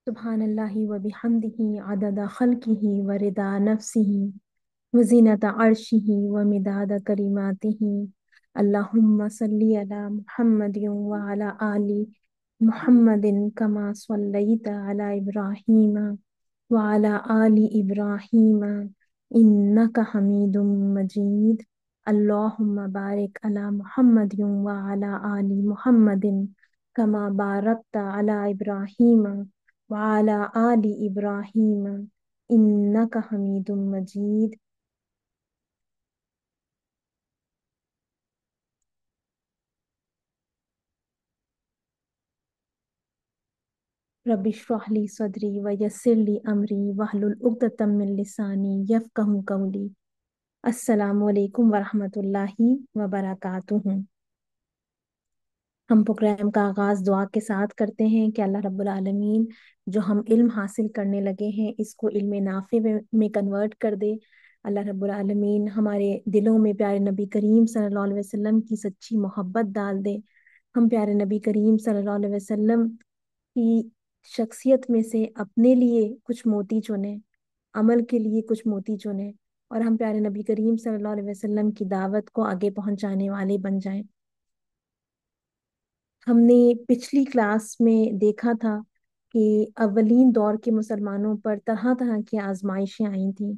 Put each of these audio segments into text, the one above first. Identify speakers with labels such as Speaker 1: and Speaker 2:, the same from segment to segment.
Speaker 1: सुबहान अल्लाहि व बिहम्दिही अदद खल्किही व रिदा नफ्सिही व ज़ीनत अर्शिही व मिदाद कलिमातिही। अल्लाहुम्मा सल्ली अला मुहम्मदिन व अला आलि मुहम्मदिन कमा सल्लैता अला इब्राहीम व अला आलि इब्राहीम इन्नका हमीदुम मजीद। अल्लाहुम्मा बारिक अला मुहम्मदिन व अला आलि मुहम्मदिन कमा बारकता अला इब्राहीम वाला आलि इब्राहीम इन्नका हमीदुम मजीद। रब्बि इश्रह ली सदरी व यस्सिर ली अमरी वहलुल उक़्दतम मिन लिसानी यफ़क़हू क़ौली। अस्सलामु अलैकुम व रहमतुल्लाहि व बरकातुहू। हम प्रोग्राम का आगाज दुआ के साथ करते हैं कि अल्लाह रब्बुल आलमीन जो हम इल्म हासिल करने लगे हैं इसको इल्म नाफे में कन्वर्ट कर दे। अल्लाह रब्बुल आलमीन हमारे दिलों में प्यारे नबी करीम सल्लल्लाहु अलैहि वसल्लम की सच्ची मोहब्बत डाल दे। हम प्यारे नबी करीम सल्लल्लाहु अलैहि वसल्लम की शख्सियत में से अपने लिए कुछ मोती चुने, अमल के लिए कुछ मोती चुने, और हम प्यारे नबी करीम सल्लल्लाहु अलैहि वसल्लम की दावत को आगे पहुंचाने वाले बन जाएं। हमने पिछली क्लास में देखा था कि अवलीन दौर के मुसलमानों पर तरह तरह की आजमाइशें आई थी।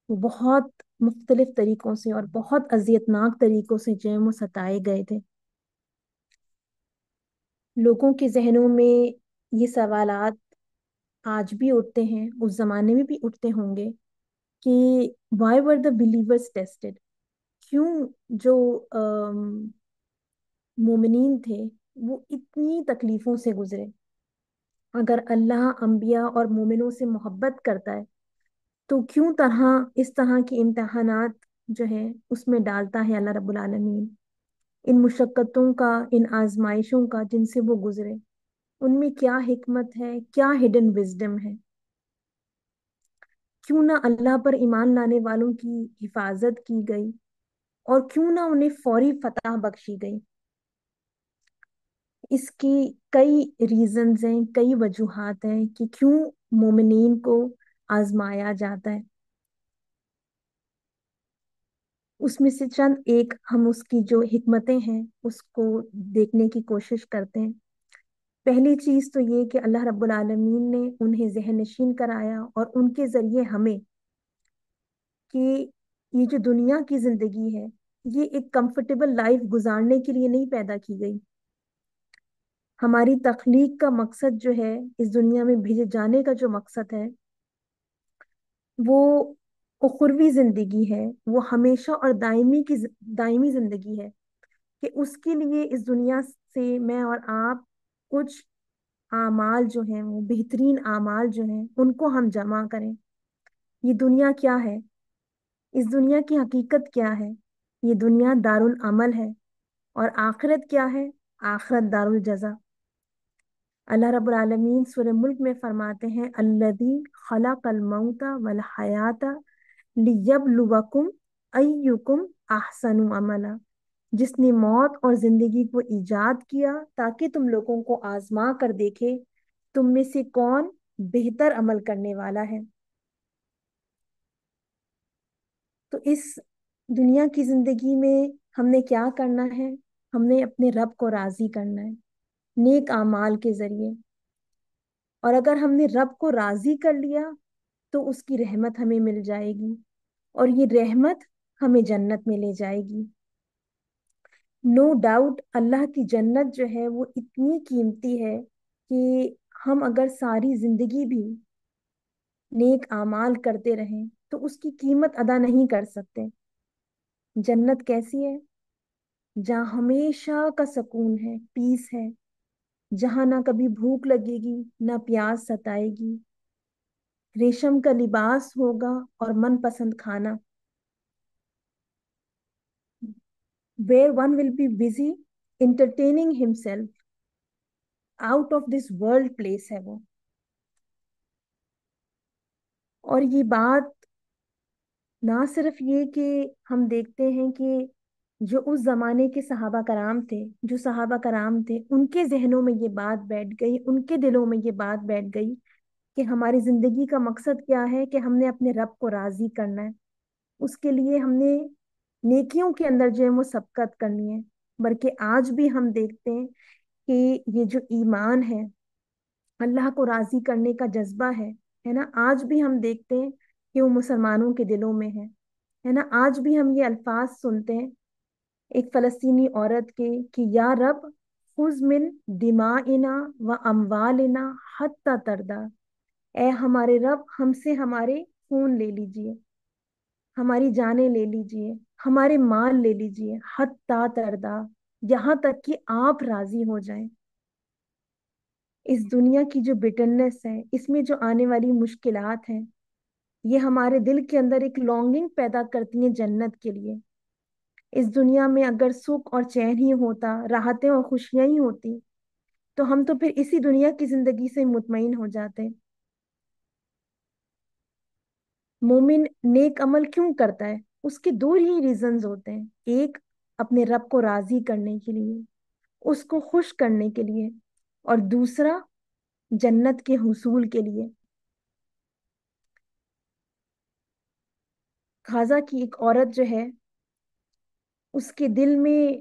Speaker 1: वो बहुत मुख्तलिफ तरीकों से और बहुत अजियतनाक तरीकों से जो है वो सताए गए थे। लोगों के जहनों में ये सवालात आज भी उठते हैं, उस जमाने में भी उठते होंगे कि why were the believers tested. क्यों जो मोमिनीन थे वो इतनी तकलीफों से गुजरे। अगर अल्लाह अंबिया और मोमिनों से मोहब्बत करता है तो क्यों इस तरह के इम्तहानात जो है उसमें डालता है अल्लाह रब्बुल आलमीन। इन मुशक्कतों का, इन आजमाइशों का जिनसे वो गुजरे, उनमें क्या हिकमत है, क्या हिडन विजडम है। क्यों ना अल्लाह पर ईमान लाने वालों की हिफाजत की गई और क्यों ना उन्हें फौरी फतह बख्शी गई। इसकी कई रीजंस हैं, कई वजूहात हैं कि क्यों मोमिनीन को आजमाया जाता है। उसमें से चंद एक हम उसकी जो हिकमतें हैं उसको देखने की कोशिश करते हैं। पहली चीज तो ये कि अल्लाह रब्बुल आलमीन ने उन्हें ज़हन नशीन कराया और उनके जरिए हमें कि ये जो दुनिया की जिंदगी है ये एक कंफर्टेबल लाइफ गुजारने के लिए नहीं पैदा की गई। हमारी तख्लीक का मकसद जो है, इस दुनिया में भेजे जाने का जो मकसद है, वो उखरवी जिंदगी है। वो हमेशा और दायमी जिंदगी है कि उसके लिए इस दुनिया से मैं और आप कुछ आमाल जो हैं, वो बेहतरीन आमाल जो हैं उनको हम जमा करें। ये दुनिया क्या है, इस दुनिया की हकीकत क्या है? ये दुनिया दारुल अमल है और आखिरत क्या है? आखिरत दारुल जजा। अल्लाह रब्बुल आलमीन सूरह मुल्क में फरमाते हैं, अल्लज़ी खलक़ल मौता वल हयाता लियब्लुवकुम अय्युकुम अहसनु अमला। जिसने मौत और जिंदगी को इजाद किया ताकि तुम लोगों को आजमा कर देखे तुम में से कौन बेहतर अमल करने वाला है। तो इस दुनिया की जिंदगी में हमने क्या करना है? हमने अपने रब को राजी करना है नेक आमाल के जरिए। और अगर हमने रब को राजी कर लिया तो उसकी रहमत हमें मिल जाएगी और ये रहमत हमें जन्नत में ले जाएगी। नो डाउट अल्लाह की जन्नत जो है वो इतनी कीमती है कि हम अगर सारी जिंदगी भी नेक आमाल करते रहें तो उसकी कीमत अदा नहीं कर सकते। जन्नत कैसी है? जहाँ हमेशा का सुकून है, पीस है, जहाँ ना कभी भूख लगेगी ना प्यास सताएगी, रेशम का लिबास होगा और मनपसंद खाना। Where one will be busy entertaining himself, out of this world place है वो। और ये बात ना सिर्फ ये कि हम देखते हैं कि जो उस जमाने के सहाबा कराम थे, जो सहाबा कराम थे उनके जहनों में ये बात बैठ गई, उनके दिलों में ये बात बैठ गई کہ ہماری زندگی کا مقصد کیا ہے، کہ ہم نے اپنے رب کو راضی کرنا ہے، اس کے لیے ہم نے نیکیوں کے اندر جو ہے وہ سبقت کرنی ہے۔ بلکہ آج بھی ہم دیکھتے ہیں کہ یہ جو ایمان ہے، اللہ کو راضی کرنے کا جذبہ ہے نا، آج بھی ہم دیکھتے ہیں کہ وہ مسلمانوں کے دلوں میں ہے نا۔ آج بھی ہم یہ الفاظ سنتے ہیں ایک فلسطینی عورت کے کہ یا رب خذ من دمائنا و اموالنا حتی تردا، اے ہمارے رب ہم سے ہمارے خون لے لیجئے، ہماری جانیں لے لیجئے، ہمارے مال لے لیجئے، حتی تردا، یہاں تک کہ آپ راضی ہو جائیں۔ اس دنیا کی جو بٹرنس ہے، اس میں جو آنے والی مشکلات ہیں، یہ ہمارے دل کے اندر ایک لونگنگ پیدا کرتی ہیں جنت کے لیے۔ اس دنیا میں اگر سکھ اور چین ہی ہوتا، راحتیں اور خوشیاں ہی ہوتی، تو ہم تو پھر اسی دنیا کی زندگی سے مطمئن ہو جاتے۔ مومن نیک عمل کیوں کرتا ہے؟ اس کے دو ہی ریزنز ہوتے ہیں، ایک اپنے رب کو راضی کرنے کے لیے، اس کو خوش کرنے کے لیے، اور دوسرا جنت کے حصول کے لیے۔ غازہ کی ایک عورت جو ہے، اس کے دل میں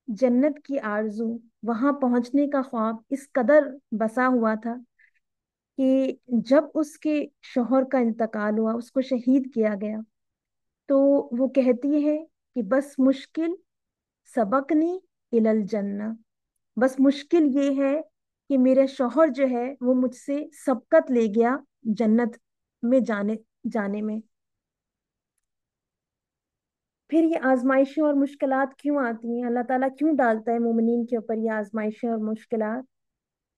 Speaker 1: جنت کی آرزو، وہاں پہنچنے کا خواب اس قدر بسا ہوا تھا کہ جب اس کے شوہر کا انتقال ہوا، اس کو شہید کیا گیا، تو وہ کہتی ہے کہ بس مشکل سبقنی الی الجنہ، بس مشکل یہ ہے کہ میرا شوہر جو ہے وہ مجھ سے سبقت لے گیا جنت میں جانے میں۔ پھر یہ آزمائشیں اور مشکلات کیوں آتی ہیں؟ اللہ تعالیٰ کیوں ڈالتا ہے مومنین کے اوپر یہ آزمائشیں اور مشکلات؟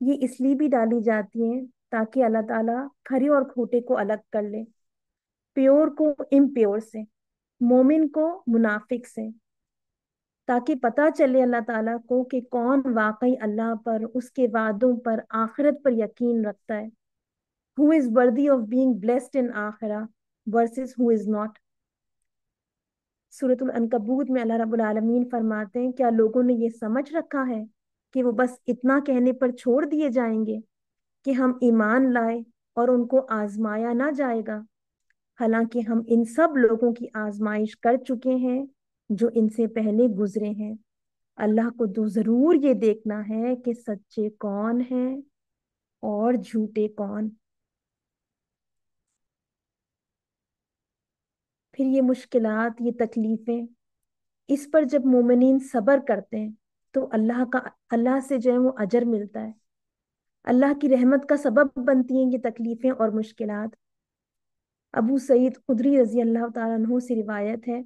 Speaker 1: یہ اس لیے بھی ڈالی جاتی ہیں تاکہ اللہ تعالیٰ کھرے اور کھوٹے کو الگ کر لے، پیور کو امپیور سے، مومن کو منافق سے، تاکہ پتہ چلے اللہ تعالیٰ کو کہ کون واقعی اللہ پر، اس کے وعدوں پر، آخرت پر یقین رکھتا ہے۔ Who is worthy of being blessed in آخرہ versus who is not۔ سورۃ العنکبوت میں اللہ رب العالمین فرماتے ہیں کیا لوگوں نے یہ سمجھ رکھا ہے کہ وہ بس اتنا کہنے پر چھوڑ دیے جائیں گے کہ ہم ایمان لائے اور ان کو آزمایا نہ جائے گا، حالانکہ ہم ان سب لوگوں کی آزمائش کر چکے ہیں جو ان سے پہلے گزرے ہیں۔ اللہ کو تو ضرور یہ دیکھنا ہے کہ سچے کون ہیں اور جھوٹے کون۔ پھر یہ مشکلات، یہ تکلیفیں، اس پر جب مومنین صبر کرتے ہیں تو اللہ سے جو ہے وہ اجر ملتا ہے، اللہ کی رحمت کا سبب بنتی ہیں یہ تکلیفیں اور مشکلات۔ ابو سعید خدری رضی اللہ تعالیٰ عنہ سے روایت ہے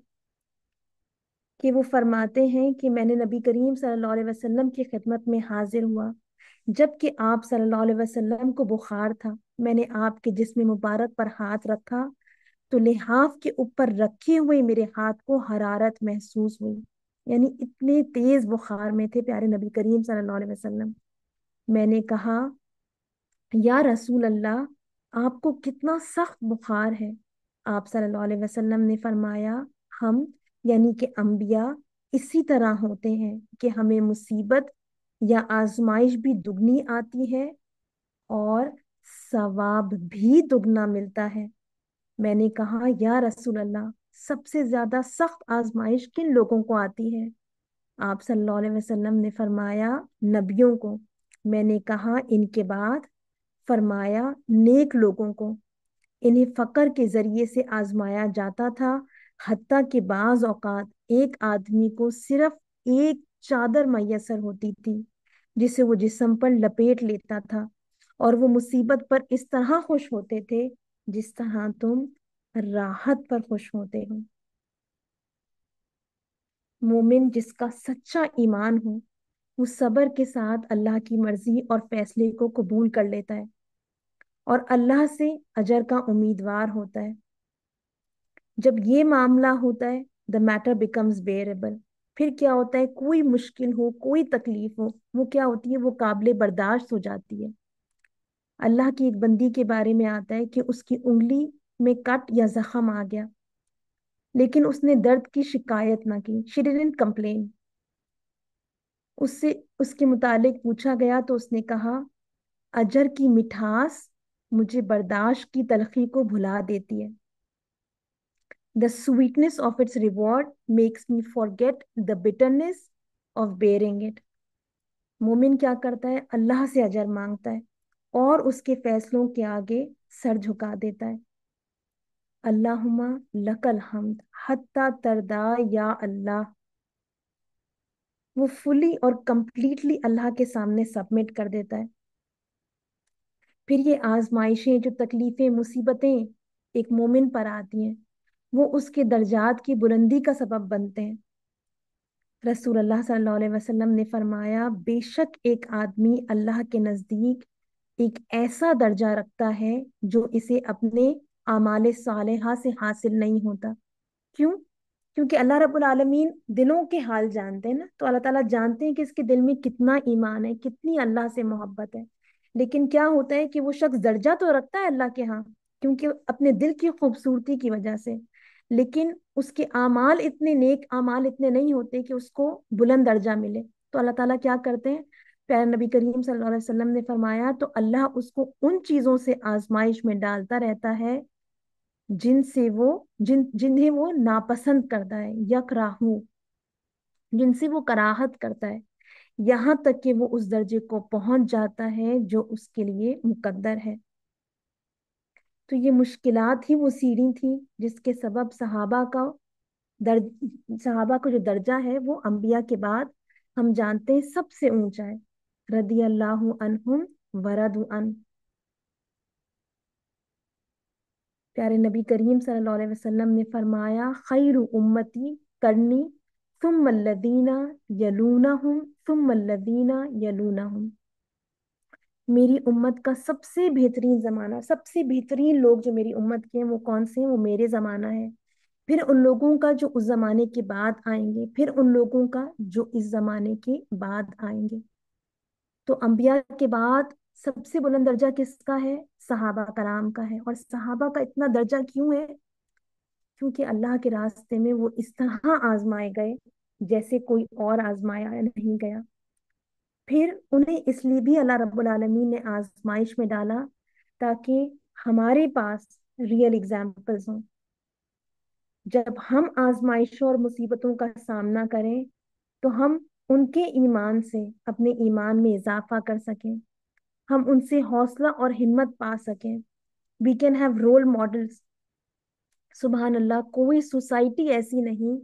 Speaker 1: کہ وہ فرماتے ہیں کہ میں نے نبی کریم صلی اللہ علیہ وسلم کی خدمت میں حاضر ہوا جب کہ آپ صلی اللہ علیہ وسلم کو بخار تھا۔ میں نے آپ کے جسم مبارک پر ہاتھ رکھا تو لحاف کے اوپر رکھے ہوئے میرے ہاتھ کو حرارت محسوس ہوئی، یعنی اتنے تیز بخار میں تھے پیارے نبی کریم صلی اللہ علیہ وسلم۔ میں نے کہا یا رسول اللہ، آپ کو کتنا سخت بخار ہے؟ آپ صلی اللہ علیہ وسلم نے فرمایا ہم یعنی کہ انبیاء اسی طرح ہوتے ہیں کہ ہمیں مصیبت یا آزمائش بھی دگنی آتی ہے اور ثواب بھی دگنا ملتا ہے۔ میں نے کہا یا رسول اللہ، سب سے زیادہ سخت آزمائش کن لوگوں کو آتی ہے؟ آپ صلی اللہ علیہ وسلم نے فرمایا نبیوں کو۔ میں نے کہا ان کے بعد؟ فرمایا نیک لوگوں کو، انہیں فقر کے ذریعے سے آزمایا جاتا تھا، حتیٰ کہ بعض اوقات ایک آدمی کو صرف ایک چادر میسر ہوتی تھی جسے وہ جسم پر لپیٹ لیتا تھا، اور وہ مصیبت پر اس طرح خوش ہوتے تھے جس طرح تم راحت پر خوش ہوتے ہو۔ مومن جس کا سچا ایمان ہو، وہ صبر کے ساتھ اللہ کی مرضی اور فیصلے کو قبول کر لیتا ہے اور اللہ سے اجر کا امیدوار ہوتا ہے۔ جب یہ معاملہ ہوتا ہے the matter becomes bearable۔ پھر کیا ہوتا ہے؟ کوئی مشکل ہو، کوئی تکلیف ہو، وہ کیا ہوتی ہے؟ وہ قابل برداشت ہو جاتی ہے۔ اللہ کی ایک بندی کے بارے میں آتا ہے کہ اس کی انگلی میں کٹ یا زخم آ گیا، لیکن اس نے درد کی شکایت نہ کی، she didn't complain۔ اس سے اس کے متعلق پوچھا گیا تو اس نے کہا اجر کی مٹھاس मुझे बर्दाश्त की तलखी को भुला देती है। The sweetness of its reward makes me forget the bitterness of bearing it. मोमिन क्या करता है, अल्लाह से अजर मांगता है और उसके फैसलों के आगे सर झुका देता है। अल्लाहुम्मा लकल हम्द हत्ता तरदा या अल्लाह। वो फुली और कंप्लीटली अल्लाह के सामने सबमिट कर देता है। फिर ये आजमाइशें, जो तकलीफें, मुसीबतें एक मोमिन पर आती हैं, वो उसके दर्जात की बुलंदी का सबब बनते हैं। रसूलुल्लाह सल्लल्लाहु अलैहि वसल्लम ने फरमाया, बेशक एक आदमी अल्लाह के नजदीक एक ऐसा दर्जा रखता है जो इसे अपने आमाले सालेहा से हासिल नहीं होता। क्यों? क्योंकि अल्लाह रब्बुल आलमीन दिलों के हाल जानते हैं ना, तो अल्लाह ताला जानते हैं कि इसके दिल में कितना ईमान है, कितनी अल्लाह से मोहब्बत है। लेकिन क्या होता है कि वो शख्स दर्जा तो रखता है अल्लाह के यहाँ, क्योंकि अपने दिल की खूबसूरती की वजह से, लेकिन उसके आमाल इतने नेक आमाल इतने नहीं होते कि उसको बुलंद दर्जा मिले। तो अल्लाह ताला क्या करते हैं, प्यारे नबी करीम सल्लल्लाहु अलैहि वसल्लम ने फरमाया, तो अल्लाह उसको उन चीजों से आजमाइश में डालता रहता है जिनसे वो जिन्हें वो नापसंद करता है, यकराहू, जिनसे वो कराहत करता है, यहाँ तक कि वो उस दर्जे को पहुंच जाता है जो उसके लिए मुकद्दर है। तो ये मुश्किलात ही वो सीढ़ी थी जिसके सबब दर सहाबा का जो दर्जा है वो अंबिया के बाद हम जानते हैं सबसे ऊंचा है। रदी अल्लाह अनहुम वरदु अन। प्यारे नबी करीम सल्लल्लाहु अलैहि वसल्लम ने फरमाया, खैरु उम्मती करनी सुम्मल्लदीना यलूनहुम सुम्मल्लदीना यलूनहुम। मेरी उम्मत का सबसे बेहतरीन जमाना, सबसे बेहतरीन लोग जो मेरी उम्मत के हैं वो कौन से हैं? वो मेरे जमाना है। फिर उन लोगों का जो उस जमाने के बाद आएंगे, फिर उन लोगों का जो इस जमाने के बाद आएंगे। तो अंबिया के बाद सबसे बुलंद दर्जा किसका है? सहाबा कराम का है। और सहाबा का इतना दर्जा क्यों है? क्योंकि अल्लाह के रास्ते में वो इस तरह आजमाए गए जैसे कोई और आजमाया नहीं गया। फिर उन्हें इसलिए भी अल्लाह रब्बुल आलमीन ने आजमाइश में डाला ताकि हमारे पास रियल एग्जाम्पल्स हों। जब हम आजमाइशों और मुसीबतों का सामना करें तो हम उनके ईमान से अपने ईमान में इजाफा कर सकें, हम उनसे हौसला और हिम्मत पा सकें। We can have role models. सुबहान अल्लाह, कोई सोसाइटी ऐसी नहीं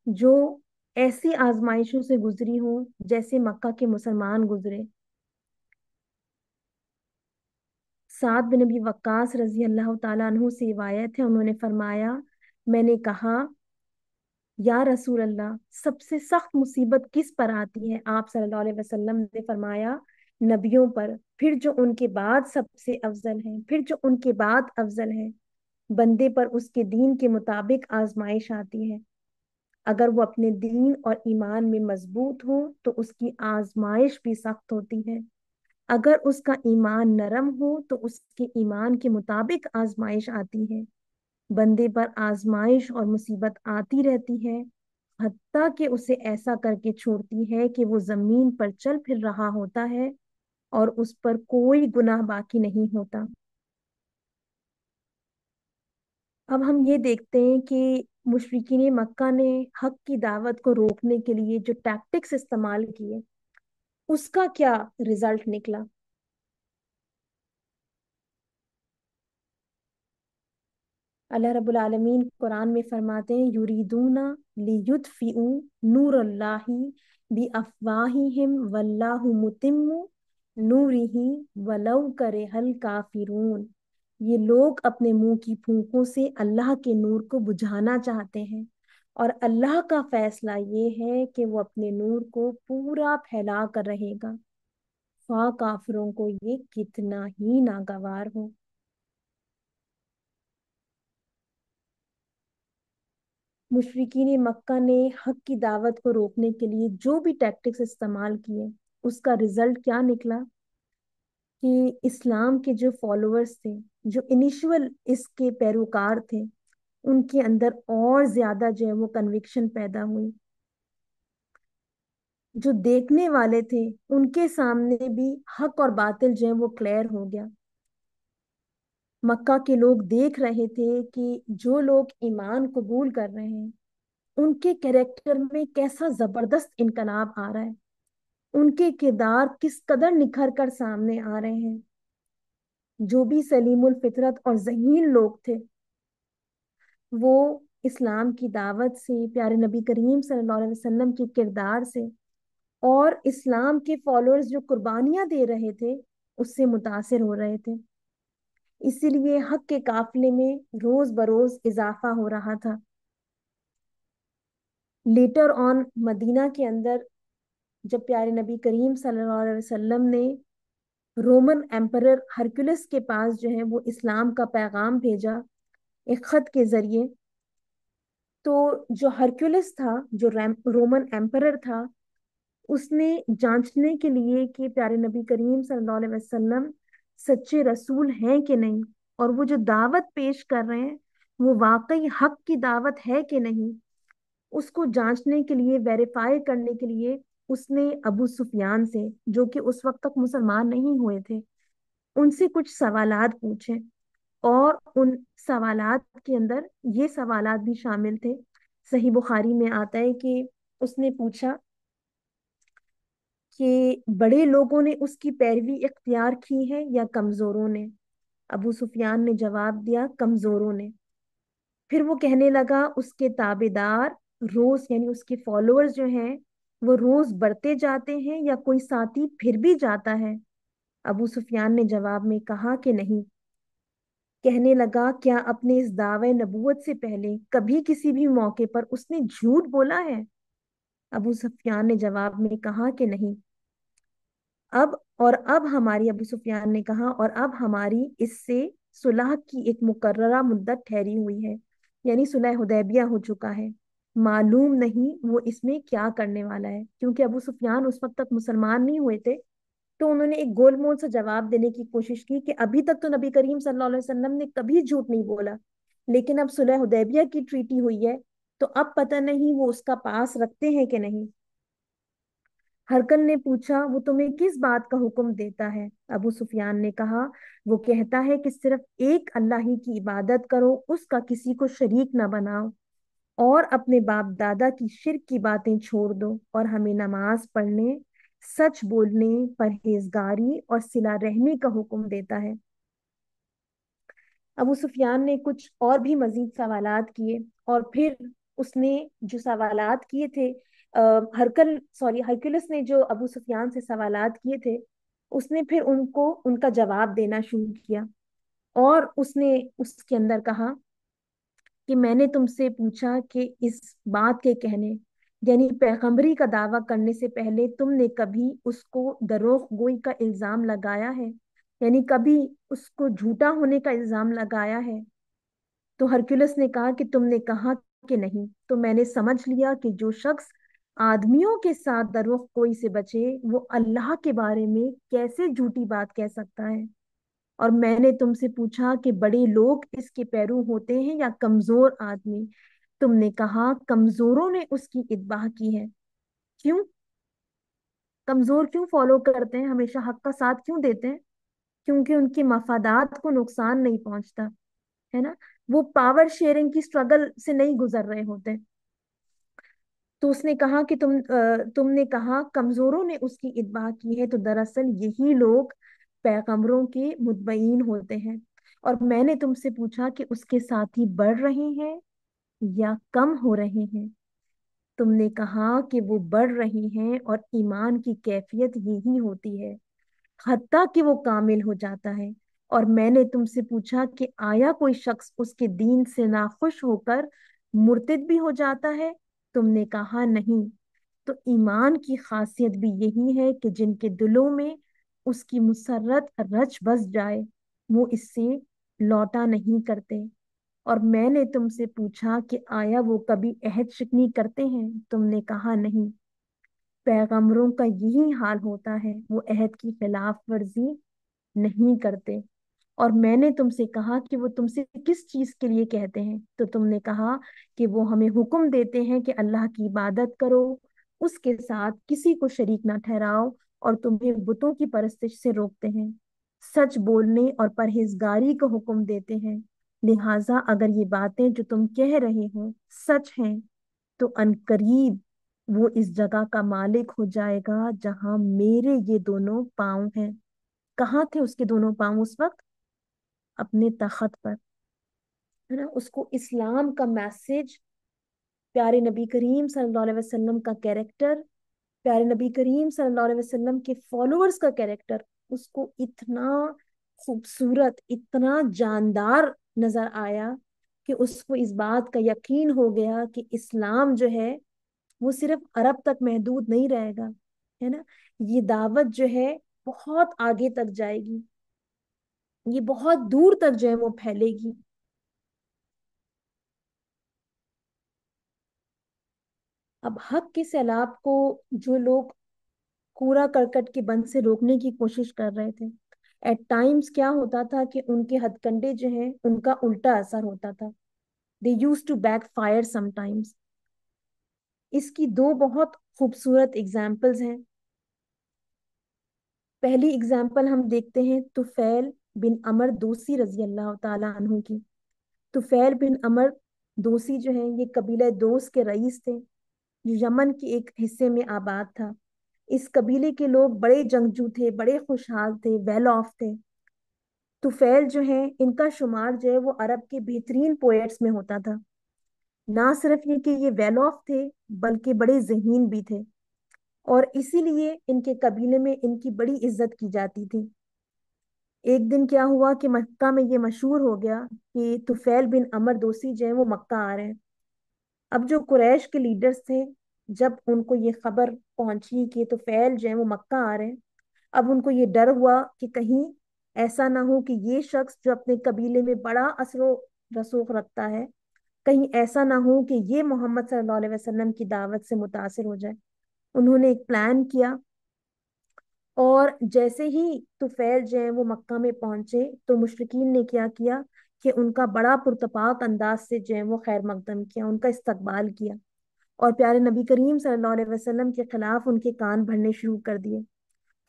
Speaker 1: जो ऐसी आजमाइशों से गुजरी हो जैसे मक्का के मुसलमान गुजरे। साद बिन नबी वक्कास रजी अल्लाह ताला अन्हु से रिवायत है, उन्होंने फरमाया, मैंने कहा, या रसूल अल्लाह, सबसे सख्त मुसीबत किस पर आती है? आप सल्लल्लाहु अलैहि वसल्लम ने फरमाया, नबियों पर, फिर जो उनके बाद सबसे अफजल हैं, फिर जो उनके बाद अफजल हैं। बंदे पर उसके दीन के मुताबिक आजमाइश आती है। अगर वो अपने दीन और ईमान में मजबूत हो तो उसकी आजमाइश भी सख्त होती है। अगर उसका ईमान नरम हो तो उसके ईमान के मुताबिक आजमाइश आती है। बंदे पर आजमाइश और मुसीबत आती रहती है, हत्ता कि उसे ऐसा करके छोड़ती है कि वो जमीन पर चल फिर रहा होता है और उस पर कोई गुनाह बाकी नहीं होता। अब हम ये देखते हैं कि मुशरिकीन मक्का ने हक की दावत को रोकने के लिए जो टैक्टिक्स इस्तेमाल किए, उसका क्या रिजल्ट निकला। अल्लाह रब्बुल आलमीन कुरान में फरमाते हैं, युरीदूना लियुत्फिउ नूरल्लाहि बि अफवाहिहिम वल्लाहु मुतिम्मु नूरिही वलौ करिहल काफिरून। ये लोग अपने मुंह की फूंकों से अल्लाह के नूर को बुझाना चाहते हैं, और अल्लाह का फैसला ये है कि वो अपने नूर को पूरा फैला कर रहेगा, खा काफिरों को ये कितना ही नागवार हो। मुशरिकीन मक्का ने हक की दावत को रोकने के लिए जो भी टैक्टिक्स इस्तेमाल किए, उसका रिजल्ट क्या निकला कि इस्लाम के जो फॉलोअर्स थे, जो इनिशियल इसके पैरोकार थे, उनके अंदर और ज्यादा जो है वो कन्विक्शन पैदा हुई। जो देखने वाले थे उनके सामने भी हक और बातिल जो है वो क्लियर हो गया। मक्का के लोग देख रहे थे कि जो लोग ईमान कबूल कर रहे हैं उनके कैरेक्टर में कैसा जबरदस्त इनकलाब आ रहा है, उनके किरदार किस कदर निखर कर सामने आ रहे हैं। जो भी सलीमुल फितरत और ज़हीन लोग थे, वो इस्लाम की दावत से, प्यारे नबी करीम सल्लल्लाहु अलैहि वसल्लम के किरदार से और इस्लाम के फॉलोअर्स जो कुर्बानियां दे रहे थे उससे मुतासिर हो रहे थे। इसीलिए हक के काफिले में रोज बरोज इजाफा हो रहा था। लेटर ऑन मदीना के अंदर जब प्यारे नबी करीम सल्लल्लाहु अलैहि वसल्लम ने रोमन एम्परर हरकुलस के पास जो है वो इस्लाम का पैगाम भेजा एक खत के जरिए, तो जो हरकुलस था, जो रोमन एम्परर था, उसने जांचने के लिए कि प्यारे नबी करीम सल्लल्लाहु अलैहि वसल्लम सच्चे रसूल हैं कि नहीं, और वो जो दावत पेश कर रहे हैं वो वाकई हक की दावत है कि नहीं, उसको जांचने के लिए, वेरीफाई करने के लिए उसने अबू सुफियान से, जो कि उस वक्त तक मुसलमान नहीं हुए थे, उनसे कुछ सवालात पूछे। और उन सवालात के अंदर ये सवालात भी शामिल थे। सही बुखारी में आता है कि उसने पूछा कि बड़े लोगों ने उसकी पैरवी इख्तियार की है या कमजोरों ने। अबू सुफियान ने जवाब दिया, कमजोरों ने। फिर वो कहने लगा, उसके ताबेदार रोज, यानी उसके फॉलोअर्स जो हैं, वो रोज बढ़ते जाते हैं या कोई साथी फिर भी जाता है। अबू सुफियान ने जवाब में कहा कि नहीं। कहने लगा, क्या अपने इस दावे नबूवत से पहले कभी किसी भी मौके पर उसने झूठ बोला है? अबू सुफियान ने जवाब में कहा कि नहीं। अब हमारी, अबू सुफियान ने कहा, और अब हमारी इससे सुलह की एक मुकर्ररा मुद्दत ठहरी हुई है, यानी सुलह हुदैबिया हो चुका है। मालूम नहीं वो इसमें क्या करने वाला है, क्योंकि अबू सुफियान उस वक्त तक मुसलमान नहीं हुए थे। तो उन्होंने एक गोलमोल सा जवाब देने की कोशिश की कि अभी तक तो नबी करीम सल्लल्लाहु अलैहि वसल्लम ने कभी झूठ नहीं बोला, लेकिन अब सुलह हुदैबिया की ट्रीटी हुई है, तो अब पता नहीं वो उसका पास रखते हैं कि नहीं। हरकल ने पूछा, वो तुम्हें किस बात का हुक्म देता है? अबू सुफियान ने कहा, वो कहता है कि सिर्फ एक अल्लाह ही की इबादत करो, उसका किसी को शरीक ना बनाओ, और अपने बाप दादा की शिर्क की बातें छोड़ दो, और हमें नमाज पढ़ने, सच बोलने, परहेजगारी और सिला रहमी का हुक्म देता है। अबू सुफियान ने कुछ और भी मजीद सवालात किए, और फिर उसने जो सवालात किए थे, हरकुलस ने जो अबू सुफियान से सवालात किए थे, उसने फिर उनको उनका जवाब देना शुरू किया। और उसने उसके अंदर कहा कि मैंने तुमसे पूछा कि इस बात के कहने, यानी पैगंबरी का दावा करने से पहले तुमने कभी उसको दरोग गोई का इल्जाम लगाया है, यानी कभी उसको झूठा होने का इल्जाम लगाया है? तो हरक्युलस ने कहा कि तुमने कहा कि नहीं, तो मैंने समझ लिया कि जो शख्स आदमियों के साथ दरोग गोई से बचे वो अल्लाह के बारे में कैसे झूठी बात कह सकता है। और मैंने तुमसे पूछा कि बड़े लोग इसके पैरों होते हैं या कमजोर आदमी? तुमने कहा कमजोरों ने उसकी इत्बाह की है। क्यों? कमजोर क्यों फॉलो करते हैं, हमेशा हक का साथ क्यों देते हैं? क्योंकि उनके मफादात को नुकसान नहीं पहुंचता, है ना। वो पावर शेयरिंग की स्ट्रगल से नहीं गुजर रहे होते। तो उसने कहा कि तुमने कहा कमजोरों ने उसकी इत्बाह की है, तो दरअसल यही लोग पैगंबरों के मुतबईन होते हैं। और मैंने तुमसे पूछा कि उसके साथी बढ़ रहे हैं या कम हो रहे हैं? तुमने कहा कि वो बढ़ रही हैं, और ईमान की कैफियत यही होती है, हत्ता कि वो कामिल हो जाता है। और मैंने तुमसे पूछा कि आया कोई शख्स उसके दीन से नाखुश होकर मुर्तिद भी हो जाता है? तुमने कहा नहीं। तो ईमान की खासियत भी यही है कि जिनके दिलों में उसकी मुसर्रत रच बस जाए, वो इससे लौटा नहीं करते। और मैंने तुमसे पूछा कि आया वो कभी अहद शिकनी करते हैं? तुमने कहा नहीं। पैगंबरों का यही हाल होता है, वो अहद की खिलाफ वर्जी नहीं करते। और मैंने तुमसे कहा कि वो तुमसे किस चीज के लिए कहते हैं? तो तुमने कहा कि वो हमें हुक्म देते हैं कि अल्लाह की इबादत करो, उसके साथ किसी को शरीक ना ठहराओ, और तुम्हें बुतों की परस्तिश से रोकते हैं। सच बोलने और परहेजगारी को हुक्म देते हैं। लिहाजा अगर ये बातें जो तुम कह रहे हो सच हैं, तो अनकरीब वो इस जगह का मालिक हो जाएगा जहां मेरे ये दोनों पांव हैं। कहाँ थे उसके दोनों पांव उस वक्त? अपने तख्त पर, है ना। उसको इस्लाम का मैसेज, प्यारे नबी करीम सल्लल्लाहु अलैहि वसल्लम का कैरेक्टर, प्यारे नबी करीम सल्लल्लाहु अलैहि वसल्लम के फॉलोअर्स का कैरेक्टर उसको इतना खूबसूरत, इतना जानदार नजर आया कि उसको इस बात का यकीन हो गया कि इस्लाम जो है वो सिर्फ अरब तक महदूद नहीं रहेगा, है ना। ये दावत जो है बहुत आगे तक जाएगी, ये बहुत दूर तक जो है वो फैलेगी। अब हक के सैलाब को जो लोग कूड़ा करकट के बंद से रोकने की कोशिश कर रहे थे, एट टाइम्स क्या होता था कि उनके हथकंडे जो हैं उनका उल्टा असर होता था। They used to backfire sometimes. इसकी दो बहुत खूबसूरत एग्जाम्पल्स हैं। पहली एग्जाम्पल हम देखते हैं तुफैल बिन अमर दोसी रजी अल्लाह ताला अन्हु की। तुफैल बिन अमर दोसी जो है ये कबीला दोस के रईस थे, जो यमन के एक हिस्से में आबाद था। इस कबीले के लोग बड़े जंगजू थे, बड़े खुशहाल थे, वेल ऑफ थे। तुफैल जो है इनका शुमार जो है वो अरब के बेहतरीन पोएट्स में होता था। ना सिर्फ ये कि ये वेल ऑफ थे, बल्कि बड़े ज़हीन भी थे, और इसीलिए इनके कबीले में इनकी बड़ी इज्जत की जाती थी। एक दिन क्या हुआ कि मक्का में ये मशहूर हो गया कि तुफैल बिन अमर दोसी जो है वो मक्का आ रहे हैं। अब जो कुरैश के लीडर्स थे, जब उनको ये खबर पहुंची कि तुफैल जो है वो मक्का आ रहे हैं, अब उनको ये डर हुआ कि कहीं ऐसा ना हो कि ये शख्स जो अपने कबीले में बड़ा असरो रसूख रखता है, कहीं ऐसा ना हो कि ये मोहम्मद सल्लल्लाहु अलैहि वसल्लम की दावत से मुतासिर हो जाए। उन्होंने एक प्लान किया, और जैसे ही तुफैल जो है वो मक्का में पहुंचे तो मुशरिकीन ने क्या किया कि उनका बड़ा पुरतपाक अंदाज से जो है वो खैर मकदम किया, उनका इस्तकबाल किया, और प्यारे नबी करीम सल्लल्लाहु अलैहि वसल्लम के खिलाफ उनके कान भरने शुरू कर दिए।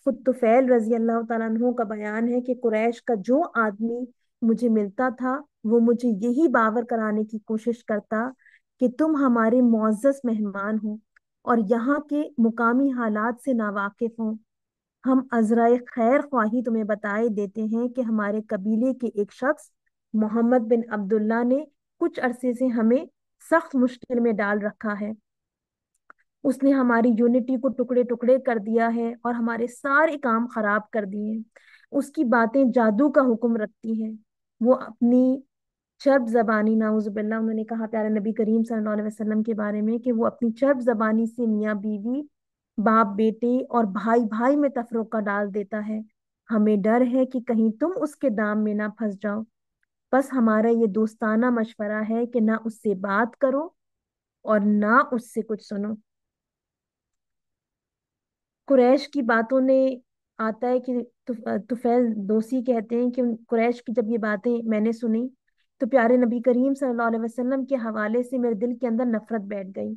Speaker 1: खुद तुफैल रजी अल्लाह तआला अन्हु का बयान है कि कुरैश का जो आदमी मुझे मिलता था वो मुझे यही बावर कराने की कोशिश करता कि तुम हमारे मुअज़्ज़ज़ मेहमान हो और यहाँ के मुकामी हालात से नावाकिफ हो। हम अजराए खैर ख्वाही तुम्हें बताए देते हैं कि हमारे कबीले के एक शख्स मोहम्मद बिन अब्दुल्ला ने कुछ अरसे से हमें सख्त मुश्किल में डाल रखा है। उसने हमारी यूनिटी को टुकड़े टुकड़े कर दिया है और हमारे सारे काम खराब कर दिए हैं। उसकी बातें जादू का हुक्म रखती हैं। वो अपनी चर्ब जबानी, नाउजुबिल्लाह, उन्होंने कहा प्यारे नबी करीम सल्लल्लाहु अलैहि वसल्लम के बारे में कि वो अपनी चर्ब जबानी से मियाँ बीवी, बाप बेटे और भाई भाई में तफरुका डाल देता है। हमें डर है कि कहीं तुम उसके दाम में ना फंस जाओ। बस हमारा ये दोस्ताना मशवरा है कि ना उससे बात करो और ना उससे कुछ सुनो। कुरैश की बातों ने आता है कि तुफैल दोसी कहते हैं कि कुरैश की जब ये बातें मैंने सुनी तो प्यारे नबी करीम सल्लल्लाहु अलैहि वसल्लम के हवाले से मेरे दिल के अंदर नफरत बैठ गई,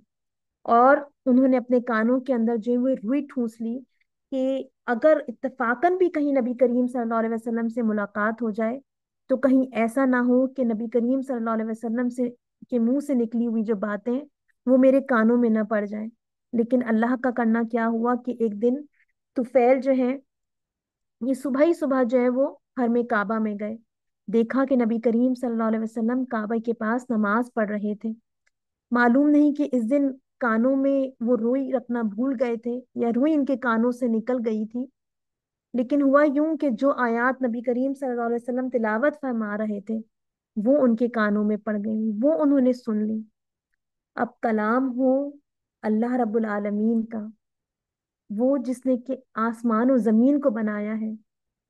Speaker 1: और उन्होंने अपने कानों के अंदर जो है वो रुई ठूंस ली कि अगर इत्तेफाकन भी कहीं नबी करीम सल्लल्लाहु अलैहि वसल्लम से मुलाकात हो जाए, तो कहीं ऐसा ना हो कि नबी करीम सल्लल्लाहु अलैहि वसल्लम से के मुंह से निकली हुई जो बातें वो मेरे कानों में ना पड़ जाए। लेकिन अल्लाह का करना क्या हुआ कि एक दिन तुफैल जो है ये सुबह ही सुबह जो है वो घर में काबा में गए। देखा कि नबी करीम सल्लल्लाहु अलैहि वसल्लम काबा के पास नमाज पढ़ रहे थे। मालूम नहीं कि इस दिन कानों में वो रुई रखना भूल गए थे या रुई इनके कानों से निकल गई थी। लेकिन हुआ यूं कि जो आयत नबी करीम सल्लल्लाहु अलैहि वसल्लम तिलावत फरमा रहे थे वो उनके कानों में पड़ गई, वो उन्होंने सुन ली। अब कलाम हो अल्लाह रब्बुल आलमीन का, वो जिसने के आसमान और जमीन को बनाया है,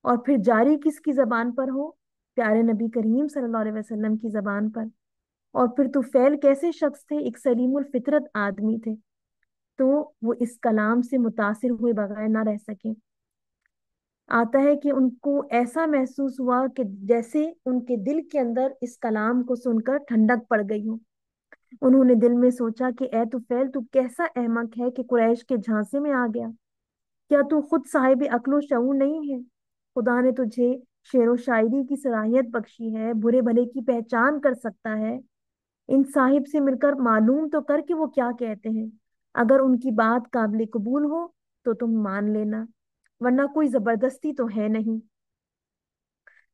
Speaker 1: और फिर जारी किसकी जबान पर हो? प्यारे नबी करीम सल्लल्लाहु अलैहि वसल्लम की जबान पर। और फिर तुफैल कैसे शख्स थे? एक सलीमुल फितरत आदमी थे, तो वो इस कलाम से मुतासिर हुए बगैर ना रह सके। आता है कि उनको ऐसा महसूस हुआ कि जैसे उनके दिल के अंदर इस कलाम को सुनकर ठंडक पड़ गई हो। उन्होंने दिल में सोचा कि ए तुफैल, तू कैसा अहमक है कि कुरैश के झांसे में आ गया। क्या तू खुद साहिब अक्लो शऊर नहीं है? خدا نے تجھے شعر و شاعری کی صلاحیت بخشی ہے، برے بھلے کی پہچان کر سکتا ہے، ان صاحب سے مل کر معلوم تو کر کہ وہ کیا کہتے ہیں، اگر ان کی بات قابل قبول ہو تو تم مان لینا، ورنہ کوئی زبردستی تو ہے نہیں۔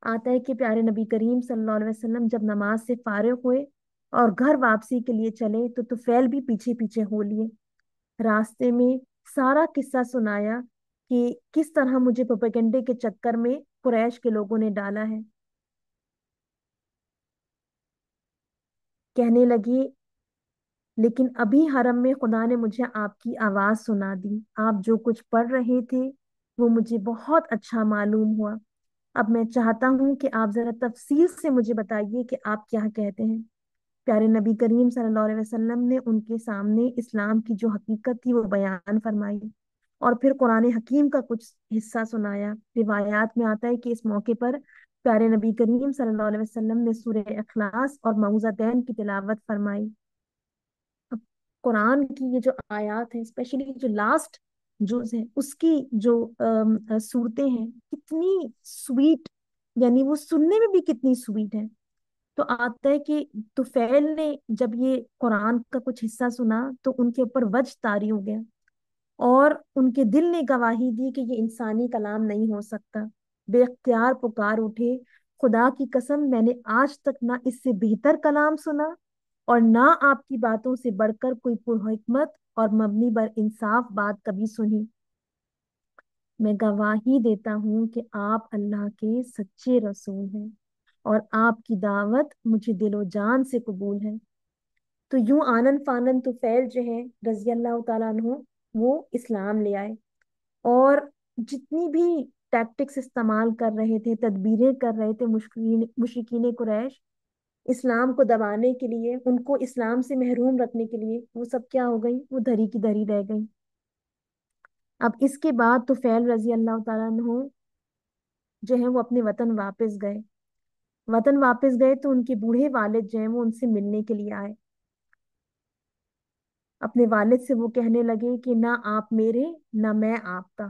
Speaker 1: آتا ہے کہ پیارے نبی کریم صلی اللہ علیہ وسلم جب نماز سے فارغ ہوئے اور گھر واپسی کے لیے چلے تو طفیل بھی پیچھے پیچھے ہو لیے۔ راستے میں سارا قصہ سنایا کہ کس طرح مجھے پروپیگنڈے کے چکر میں قریش کے لوگوں نے ڈالا ہے۔ کہنے لگی لیکن ابھی حرم میں خدا نے مجھے آپ کی آواز سنا دی، آپ جو کچھ پڑھ رہے تھے وہ مجھے بہت اچھا معلوم ہوا۔ اب میں چاہتا ہوں کہ آپ ذرا تفصیل سے مجھے بتائیے کہ آپ کیا کہتے ہیں۔ پیارے نبی کریم صلی اللہ علیہ وسلم نے ان کے سامنے اسلام کی جو حقیقت تھی وہ بیان فرمائی، اور پھر قرآن حکیم کا کچھ حصہ سنایا۔ روایات میں آتا ہے کہ اس موقع پر پیارے نبی کریم صلی اللہ علیہ وسلم نے سورہ اخلاص اور معوذتین کی تلاوت فرمائی۔ اب قرآن کی یہ جو آیات ہیں، اسپیشلی جو لاسٹ جز ہے اس کی جو صورتیں ہیں کتنی سویٹ، یعنی وہ سننے میں بھی کتنی سویٹ ہے۔ تو آتا ہے کہ طفیل نے جب یہ قرآن کا کچھ حصہ سنا تو ان کے اوپر وجد طاری ہو گیا، اور ان کے دل نے گواہی دی کہ یہ انسانی کلام نہیں ہو سکتا۔ بے اختیار پکار اٹھے، خدا کی قسم میں نے آج تک نہ اس سے بہتر کلام سنا اور نہ آپ کی باتوں سے بڑھ کر کوئی پرحکمت اور مبنی بر انصاف بات کبھی سنی۔ میں گواہی دیتا ہوں کہ آپ اللہ کے سچے رسول ہیں اور آپ کی دعوت مجھے دل و جان سے قبول ہے۔ تو یوں آنن فانن طفیل جو ہے رضی اللہ تعالیٰ عنہ وہ اسلام لے آئے، اور جتنی بھی ٹیکٹکس استعمال کر رہے تھے، تدبیریں کر رہے تھے مشرکین قریش اسلام کو دبانے کے لیے، ان کو اسلام سے محروم رکھنے کے لیے، وہ سب کیا ہو گئی، وہ دھری کی دھری رہ گئی۔ اب اس کے بعد طفیل رضی اللہ تعالیٰ عنہ جو ہے وہ اپنے وطن واپس گئے۔ وطن واپس گئے تو ان کے بوڑھے والد جو ہیں وہ ان سے ملنے کے لیے آئے۔ اپنے والد سے وہ کہنے لگے کہ نہ آپ میرے نہ میں آپ کا۔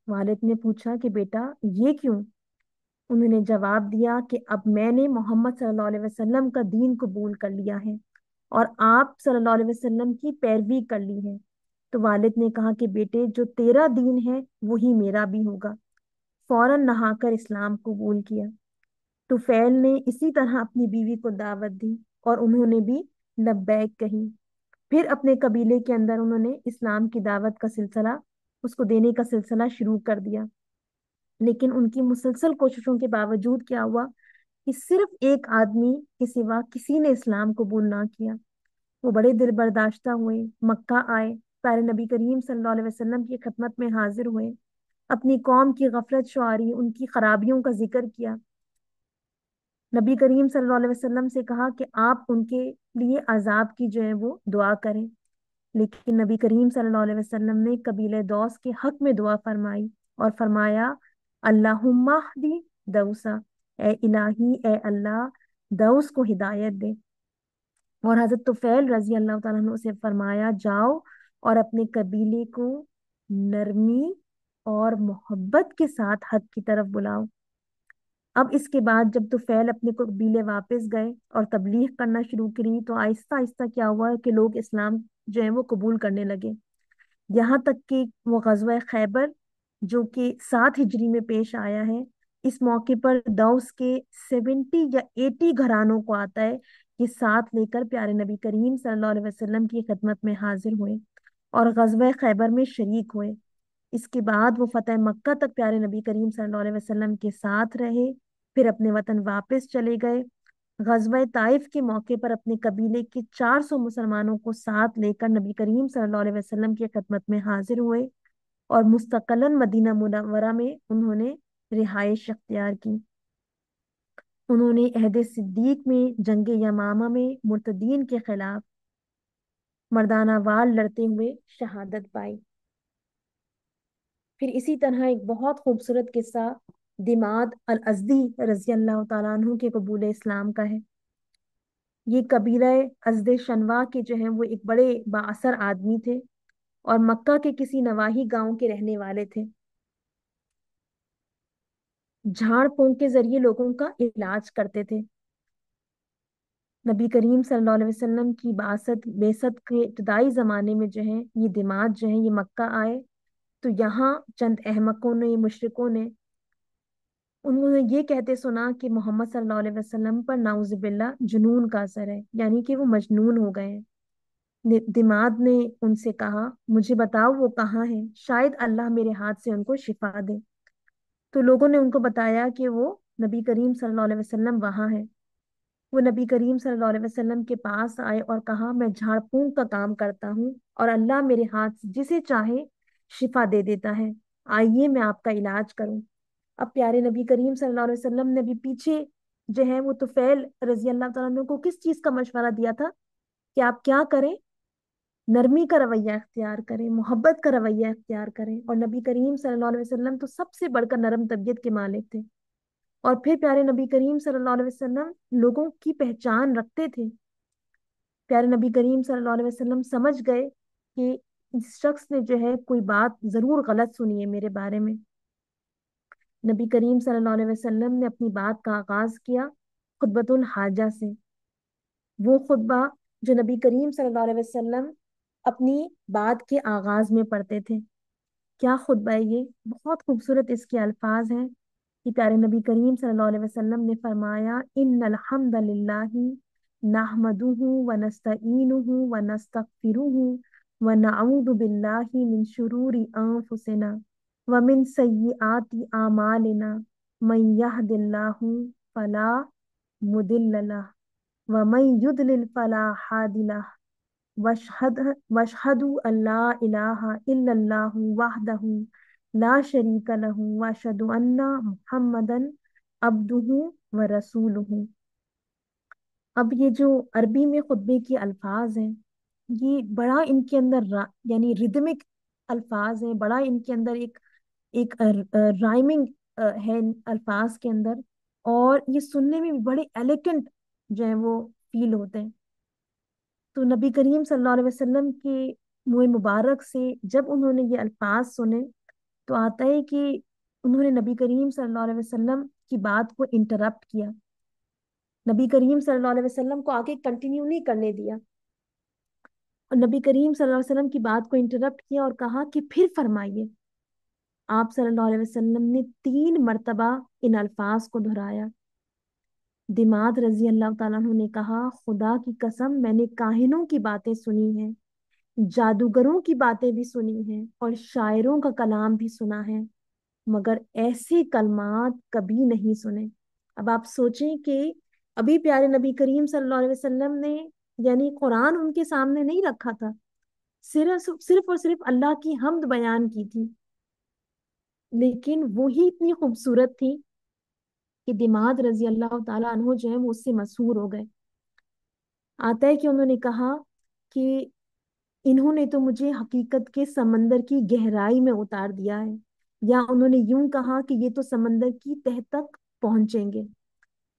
Speaker 1: والد نے پوچھا کہ بیٹا یہ کیوں؟ انہوں نے جواب دیا کہ اب میں نے محمد صلی اللہ علیہ وسلم کا دین قبول کر لیا ہے اور آپ صلی اللہ علیہ وسلم کی پیروی کر لی ہے۔ تو والد نے کہا کہ بیٹے جو تیرا دین ہے وہی میرا بھی ہوگا۔ فوراً نہا کر اسلام قبول کیا۔ طفیل نے اسی طرح اپنی بیوی کو دعوت دی اور انہوں نے بھی لبیک کہی۔ پھر اپنے قبیلے کے اندر انہوں نے اسلام کی دعوت کا سلسلہ، اس کو دینے کا سلسلہ شروع کر دیا۔ لیکن ان کی مسلسل کوششوں کے باوجود کیا ہوا کہ صرف ایک آدمی کے سوا کسی نے اسلام قبول نہ کیا۔ وہ بڑے دل برداشتہ ہوئے، مکہ آئے، پیارے نبی کریم صلی اللہ علیہ وسلم کی خدمت میں حاضر ہوئے، اپنی قوم کی غفلت شعاری، ان کی خرابیوں کا ذکر کیا۔ نبی کریم صلی اللہ علیہ وسلم سے کہا کہ آپ ان کے لیے عذاب کی جو ہے وہ دعا کریں، لیکن نبی کریم صلی اللہ علیہ وسلم نے قبیلہ دوس کے حق میں دعا فرمائی اور فرمایا اللہم اہدی دوسا، اے الہی اے اللہ دوس کو ہدایت دے۔ اور حضرت طفیل رضی اللہ تعالیٰ عنہ سے فرمایا جاؤ اور اپنے قبیلے کو نرمی اور محبت کے ساتھ حق کی طرف بلاؤ۔ اب اس کے بعد جب طفیل اپنے قبیلے واپس گئے اور تبلیغ کرنا شروع کری تو آہستہ آہستہ کیا ہوا کہ لوگ اسلام جو ہے وہ قبول کرنے لگے، یہاں تک کہ وہ غزوہ خیبر جو کہ 7 ہجری میں پیش آیا ہے، اس موقع پر دوس کے 70 یا 80 گھرانوں کو آتا ہے کہ ساتھ لے کر پیارے نبی کریم صلی اللہ علیہ وسلم کی خدمت میں حاضر ہوئے اور غزوہ خیبر میں شریک ہوئے۔ اس کے بعد وہ فتح مکہ تک پیارے نبی کریم صلی اللہ علیہ وسلم کے ساتھ رہے، پھر اپنے وطن واپس چلے گئے۔ غزوہ طائف کے موقع پر اپنے قبیلے کے 400 مسلمانوں کو ساتھ لے کر نبی کریم صلی اللہ علیہ وسلم کی خدمت میں حاضر ہوئے اور مستقلاً مدینہ منورہ میں انہوں نے رہائش اختیار کی۔ انہوں نے عہد صدیق میں جنگ یمامہ میں مرتدین کے خلاف مردانہ وار لڑتے ہوئے شہادت پائی۔ پھر اسی طرح ایک بہت خوبصورت قصہ دماد الازدی رضی اللہ تعالیٰ عنہ کے قبول اسلام کا ہے۔ یہ قبیلہ ازد شنوا کے جو ہیں وہ ایک بڑے بااثر آدمی تھے اور مکہ کے کسی نواحی گاؤں کے رہنے والے تھے۔ झाड़ फूंक के जरिए लोगों का इलाज करते थे। नबी करीम सल्लल्लाहु अलैहि वसल्लम की बासत बेसत के इब्तदाई जमाने में जो है ये दिमाग जो है ये मक्का आए, तो यहाँ चंद अहमकों ने, मुशरिकों ने, उन्होंने ये कहते सुना कि मोहम्मद सल्लल्लाहु अलैहि वसल्लम पर नाउजुबिल्ला जुनून का असर है, यानी कि वो मजनून हो गए हैं। दिमाग ने उनसे कहा, मुझे बताओ वो कहाँ है, शायद अल्लाह मेरे हाथ से उनको शिफा दे। तो लोगों ने उनको बताया कि वो नबी करीम सल्लल्लाहु अलैहि वसल्लम वहां है। वो नबी करीम सल्लल्लाहु अलैहि वसल्लम के पास आए और कहा, मैं झाड़ फूंक का काम करता हूँ और अल्लाह मेरे हाथ से जिसे चाहे शिफा दे देता है, आइए मैं आपका इलाज करूं। अब प्यारे नबी करीम सल्लल्लाहु अलैहि वसल्लम ने भी पीछे जो है वो तुफैल रजी अल्लाह तआला अन्हु को किस चीज का मशवरा दिया था कि आप क्या करें, नरमी का रवैया इख्तियार करें, मोहब्बत का रवैया इख्तियार करें। और नबी करीम सल्लल्लाहु अलैहि वसल्लम तो सबसे बढ़कर नरम तबीयत के मालिक थे। और फिर प्यारे नबी करीम सल्लल्लाहु अलैहि वसल्लम लोगों की पहचान रखते थे। प्यारे नबी करीम सल्लल्लाहु अलैहि वसल्लम समझ गए कि इस शख्स ने जो है कोई बात जरूर गलत सुनी है मेरे बारे में। नबी करीम सल्लल्लाहु अलैहि वसल्लम ने अपनी बात का आगाज किया खुतबतुल हाजा से। वो खुतबा जो नबी करीम सल्लल्लाहु अलैहि वसल्लम अपनी बात के आगाज में पढ़ते थे। क्या खुतबा है ये, बहुत खूबसूरत इसके अल्फाज हैं कि प्यारे नबी करीम सल्लल्लाहु अलैहि वसल्लम ने फरमाया, इन्नल हम्दलिल्लाहि नहमदुहु व नस्तईनुहु व नस्तगफिरुहु व नऊदु बिल्लाहि मिन शुरूरि अंफुसिना व मिन सय्यिआति आमालिना मन यहदिल्लाहु फला मुदिल्ल लह व मन युद्लिल फला हादिय लह वशहद वशहदु अल्ला इलाहा इल्लल्लाहु वहदहु ला शरीका लहु वअशहदु अन्ना मुहम्मदन अब्दुहु व रसूलुहु। अब ये जो अरबी में खुतबे के अल्फाज हैं, ये बड़ा इनके अंदर यानी रिदमिक अल्फाज हैं, बड़ा इनके अंदर एक एक राइमिंग है इन अल्फाज के अंदर। और ये सुनने में भी बड़े एलिगेंट जो है वो फील होते हैं। तो नबी करीम सल्लल्लाहु अलैहि वसल्लम के मुंह मुबारक से जब उन्होंने ये अल्फाज सुने, तो आता है कि उन्होंने नबी करीम सल्लल्लाहु अलैहि वसल्लम की बात को इंटरप्ट किया। नबी करीम सल्लल्लाहु अलैहि वसल्लम को आगे कंटिन्यू नहीं करने दिया और नबी करीम सल्लल्लाहु अलैहि वसल्लम की बात को इंटरप्ट किया और कहा कि फिर फरमाइए। आप सल्लल्लाहु अलैहि वसल्लम ने 3 मरतबा इन अल्फाज को दोहराया। दिमाद रजी अल्लाह ताला अन्हु ने कहा, खुदा की कसम मैंने काहिनों की बातें सुनी हैं, जादूगरों की बातें भी सुनी हैं और शायरों का कलाम भी सुना है, मगर ऐसे कलमात कभी नहीं सुने। अब आप सोचें कि अभी प्यारे नबी करीम सल्लल्लाहु अलैहि वसल्लम ने यानी कुरान उनके सामने नहीं रखा था, सिर्फ सिर्फ और सिर्फ अल्लाह की हम्द बयान की थी, लेकिन वो ही इतनी खूबसूरत थी कि दिमाद रजी अल्लाह ताला अन्हो जो है वो उससे मशहूर हो गए। आता है कि उन्होंने कहा कि इन्होंने तो मुझे हकीकत के समंदर की गहराई में उतार दिया है, या उन्होंने यूं कहा कि ये तो समंदर की तह तक पहुंचेंगे।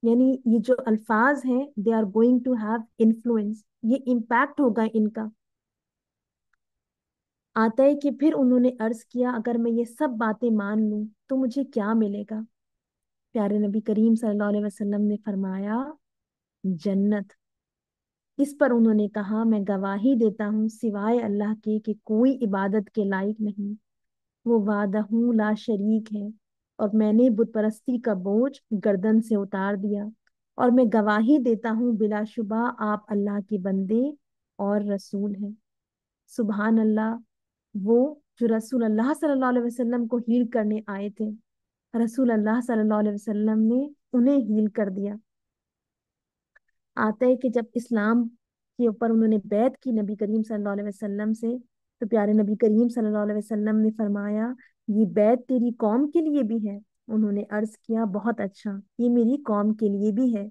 Speaker 1: यानी ये जो अल्फाज हैं, they are going to have influence, ये इम्पैक्ट होगा इनका। आता है कि फिर उन्होंने अर्ज किया, अगर मैं ये सब बातें मान लूं तो मुझे क्या मिलेगा। प्यारे नबी करीम सल्लल्लाहु अलैहि वसल्लम ने फरमाया, जन्नत। इस पर उन्होंने कहा, मैं गवाही देता हूँ सिवाय अल्लाह के कि कोई इबादत के लायक नहीं, वो वादहू ला शरीक है, और मैंने बुत परस्ती का बोझ गर्दन से उतार दिया। और मैं गवाही देता हूँ बिलाशुबा आप अल्लाह के बंदे और रसूल हैं। सुभान अल्लाह। वो जो रसूल अल्लाह सल्लल्लाहु अलैहि वसल्लम को हील करने आए थे, रसूल अल्लाह सल्लल्लाहु अलैहि वसल्लम ने उन्हें हील कर दिया। आता है कि जब इस्लाम के ऊपर उन्होंने बैत की नबी करीम सल्लल्लाहु अलैहि वसल्लम से, तो प्यारे नबी करीम सल्लल्लाहु अलैहि वसल्लम ने फरमाया, ये बैत तेरी कौम के लिए भी है। उन्होंने अर्ज किया, बहुत अच्छा, ये मेरी कौम के लिए भी है,